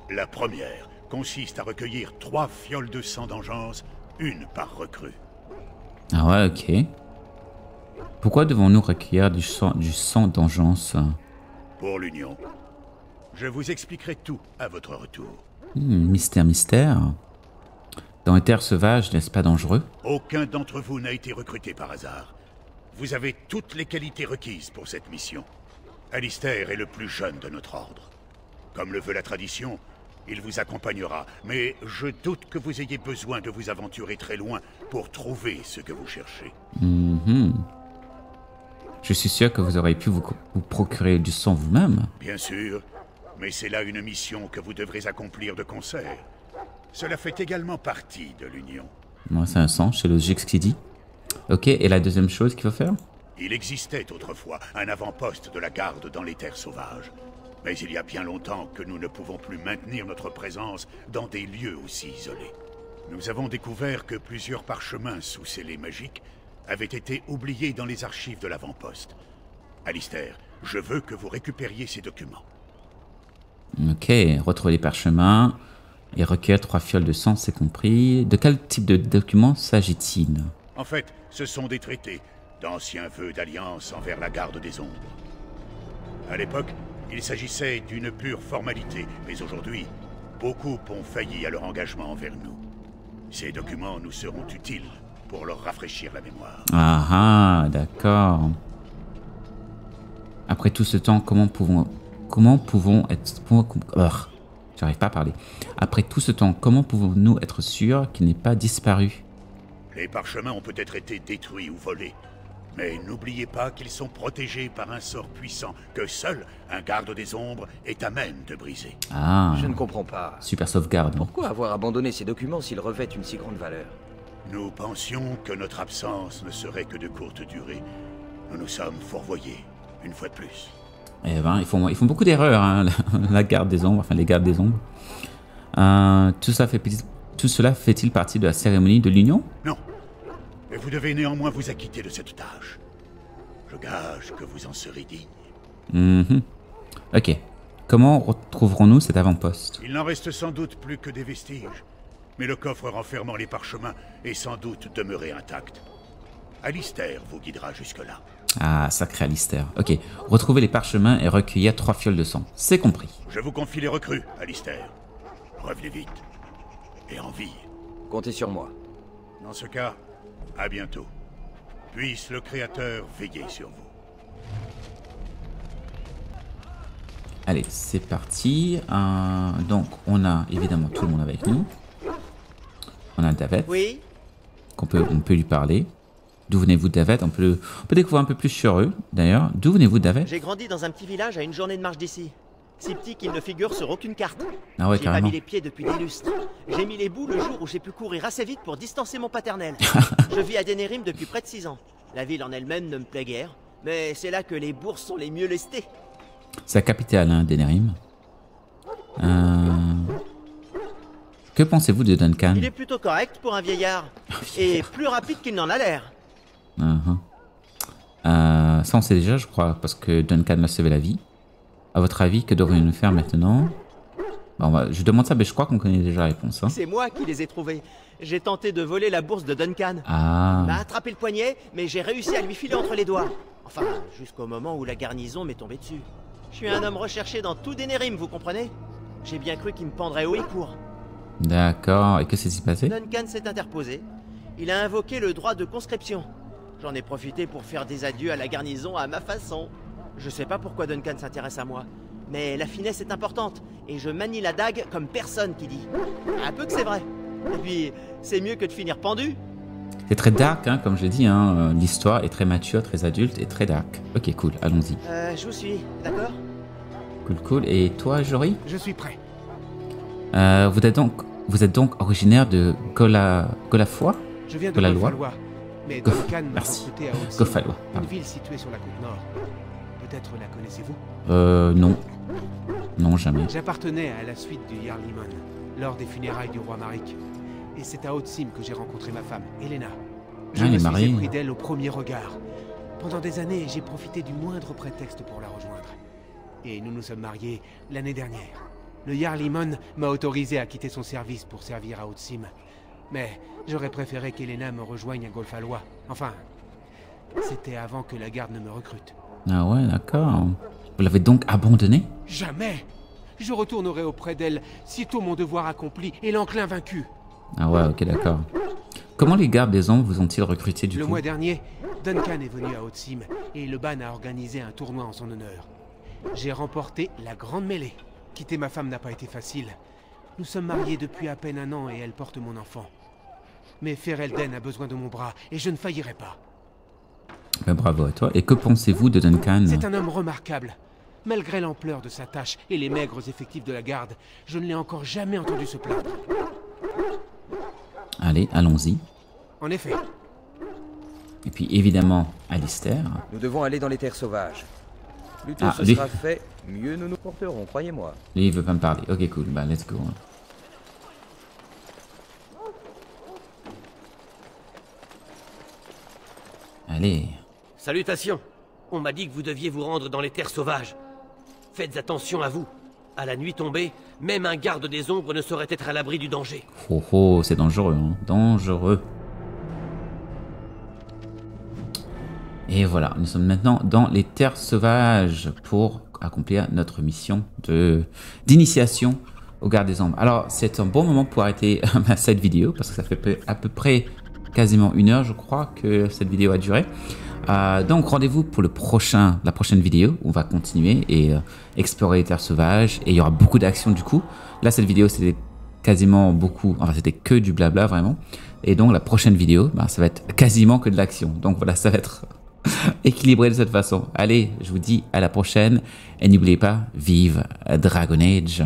La première consiste à recueillir 3 fioles de sang d'engeance, une par recrue. Ah ouais, ok. Pourquoi devons-nous recueillir du sang d'engeance? Pour l'Union. Je vous expliquerai tout à votre retour. Mystère, mystère. Dans les terres sauvages, n'est-ce pas dangereux? Aucun d'entre vous n'a été recruté par hasard. Vous avez toutes les qualités requises pour cette mission. Alistair est le plus jeune de notre ordre. Comme le veut la tradition, il vous accompagnera, mais je doute que vous ayez besoin de vous aventurer très loin pour trouver ce que vous cherchez. Je suis sûr que vous auriez pu vous procurer du sang vous-même. Bien sûr, mais c'est là une mission que vous devrez accomplir de concert. Cela fait également partie de l'Union. Moi, c'est un sens, c'est logique ce qu'il dit. Ok, et la deuxième chose qu'il faut faire? Il existait autrefois un avant-poste de la garde dans les terres sauvages. Mais il y a bien longtemps que nous ne pouvons plus maintenir notre présence dans des lieux aussi isolés. Nous avons découvert que plusieurs parchemins sous scellés magiques avaient été oubliés dans les archives de l'avant-poste. Alistair, je veux que vous récupériez ces documents. Ok, retrouver les parchemins et recueillir 3 fioles de sang, c'est compris. De quel type de documents s'agit-il? En fait, ce sont des traités, d'anciens vœux d'alliance envers la garde des ombres. À l'époque, il s'agissait d'une pure formalité, mais aujourd'hui, beaucoup ont failli à leur engagement envers nous. Ces documents nous seront utiles pour leur rafraîchir la mémoire. Ah, d'accord. Après tout ce temps, comment pouvons-nous être sûrs qu'il n'est pas disparu? Les parchemins ont peut-être été détruits ou volés, mais n'oubliez pas qu'ils sont protégés par un sort puissant que seul un garde des ombres est à même de briser. Ah. Je ne comprends pas. Super sauvegarde. Pourquoi avoir abandonné ces documents s'ils revêtent une si grande valeur? Nous pensions que notre absence ne serait que de courte durée. Nous nous sommes fourvoyés, une fois de plus. Eh ben, ils font beaucoup d'erreurs, hein, la garde des ombres, enfin les gardes des ombres. Tout cela fait-il partie de la cérémonie de l'Union? Non. Mais vous devez néanmoins vous acquitter de cette tâche. Je gage que vous en serez digne. Ok. Comment retrouverons-nous cet avant-poste? Il n'en reste sans doute plus que des vestiges. Mais le coffre renfermant les parchemins est sans doute demeuré intact. Alistair vous guidera jusque-là. Ah, sacré Alistair. Ok. Retrouver les parchemins et recueillir 3 fioles de sang. C'est compris. Je vous confie les recrues, Alistair. Revenez vite. Et en vie. Comptez sur moi. Dans ce cas, à bientôt. Puisse le Créateur veiller sur vous. Allez, c'est parti. Donc, on a évidemment tout le monde avec nous. On a Davet. Oui. On peut lui parler. D'où venez-vous, Davet? On peut découvrir un peu plus sur eux, d'ailleurs. D'où venez-vous, Davet? J'ai grandi dans un petit village à une journée de marche d'ici. Si petit qu'il ne figure sur aucune carte. Ah ouais, j'ai pas carrément. mis les pieds depuis des lustres. J'ai mis les bouts le jour où j'ai pu courir assez vite pour distancer mon paternel. Je vis à Denerim depuis près de 6 ans. La ville en elle-même ne me plaît guère, mais c'est là que les bourses sont les mieux lestées. C'est la capitale, hein, Denerim. Que pensez-vous de Duncan? Il est plutôt correct pour un vieillard. Et plus rapide qu'il n'en a l'air. Ça, on sait déjà, je crois, parce que Duncan m'a sauvé la vie. À votre avis, que devrions-nous faire maintenant? Je demande ça, mais je crois qu'on connaît déjà la réponse. Hein. C'est moi qui les ai trouvés. J'ai tenté de voler la bourse de Duncan. Ah. Il m'a attrapé le poignet, mais j'ai réussi à lui filer entre les doigts. Enfin, jusqu'au moment où la garnison m'est tombée dessus. Je suis un homme recherché dans tout Denerim, vous comprenez? J'ai bien cru qu'il me pendrait haut et court. D'accord, et que s'est-il passé? Duncan s'est interposé. Il a invoqué le droit de conscription. J'en ai profité pour faire des adieux à la garnison à ma façon. Je sais pas pourquoi Duncan s'intéresse à moi, mais la finesse est importante, et je manie la dague comme personne qui dit. Un peu que c'est vrai. Et puis, c'est mieux que de finir pendu. C'est très dark, hein, comme je l'ai dit, hein. L'histoire est très mature, très adulte et très dark. Ok, cool, allons-y. Je vous suis, d'accord? Cool, cool. Et toi, Jory? Je suis prêt. Vous êtes donc originaire de Golafoi? Je viens de Golfalois, mais Duncan m'a recruté à Haute-Sim, Golfalois, une ville située sur la côte nord. Peut-être la connaissez-vous? Non. Non, jamais. J'appartenais à la suite du Jarl Limon, lors des funérailles du roi Maric. Et c'est à Haute-Sim que j'ai rencontré ma femme, Elena. Je me suis épris d'elle au premier regard. Pendant des années, j'ai profité du moindre prétexte pour la rejoindre. Et nous nous sommes mariés l'année dernière. Le Jarl Limon m'a autorisé à quitter son service pour servir à Haute-Sim. Mais j'aurais préféré qu'Elena me rejoigne à Golfalois. Enfin, c'était avant que la garde ne me recrute. Ah ouais, d'accord. Vous l'avez donc abandonné? Jamais! Je retournerai auprès d'elle, sitôt mon devoir accompli et l'enclin vaincu. Ah ouais, ok, d'accord. Comment les gardes des ombres vous ont-ils recruté du coup? Le mois dernier, Duncan est venu à Haute-Sim et le ban a organisé un tournoi en son honneur. J'ai remporté la grande mêlée. Quitter ma femme n'a pas été facile. Nous sommes mariés depuis à peine 1 an et elle porte mon enfant. Mais Ferelden a besoin de mon bras et je ne faillirai pas. Ben, bravo à toi. Et que pensez-vous de Duncan? C'est un homme remarquable. Malgré l'ampleur de sa tâche et les maigres effectifs de la garde, je ne l'ai encore jamais entendu se plaindre. Allez, allons-y. En effet. Et puis évidemment, Alistair. Nous devons aller dans les terres sauvages. Plus tôt ce sera fait, mieux nous nous porterons, croyez-moi. Lui, il veut pas me parler. Ok, cool. Bah, let's go. Allez. Salutations. On m'a dit que vous deviez vous rendre dans les terres sauvages. Faites attention à vous. À la nuit tombée, même un garde des ombres ne saurait être à l'abri du danger. Oh oh, c'est dangereux, hein. Dangereux. Et voilà, nous sommes maintenant dans les terres sauvages pour accomplir notre mission d'initiation au garde des ombres. Alors, c'est un bon moment pour arrêter cette vidéo, parce que ça fait à peu près quasiment 1 heure, je crois, que cette vidéo a duré. Donc, rendez-vous pour la prochaine vidéo, où on va continuer et explorer les terres sauvages, et il y aura beaucoup d'actions du coup. Là, cette vidéo, c'était quasiment beaucoup, enfin, c'était que du blabla, vraiment. Et donc, la prochaine vidéo, bah, ça va être quasiment que de l'action. Donc, voilà, ça va être équilibré de cette façon. Allez, je vous dis à la prochaine, et n'oubliez pas, vive Dragon Age!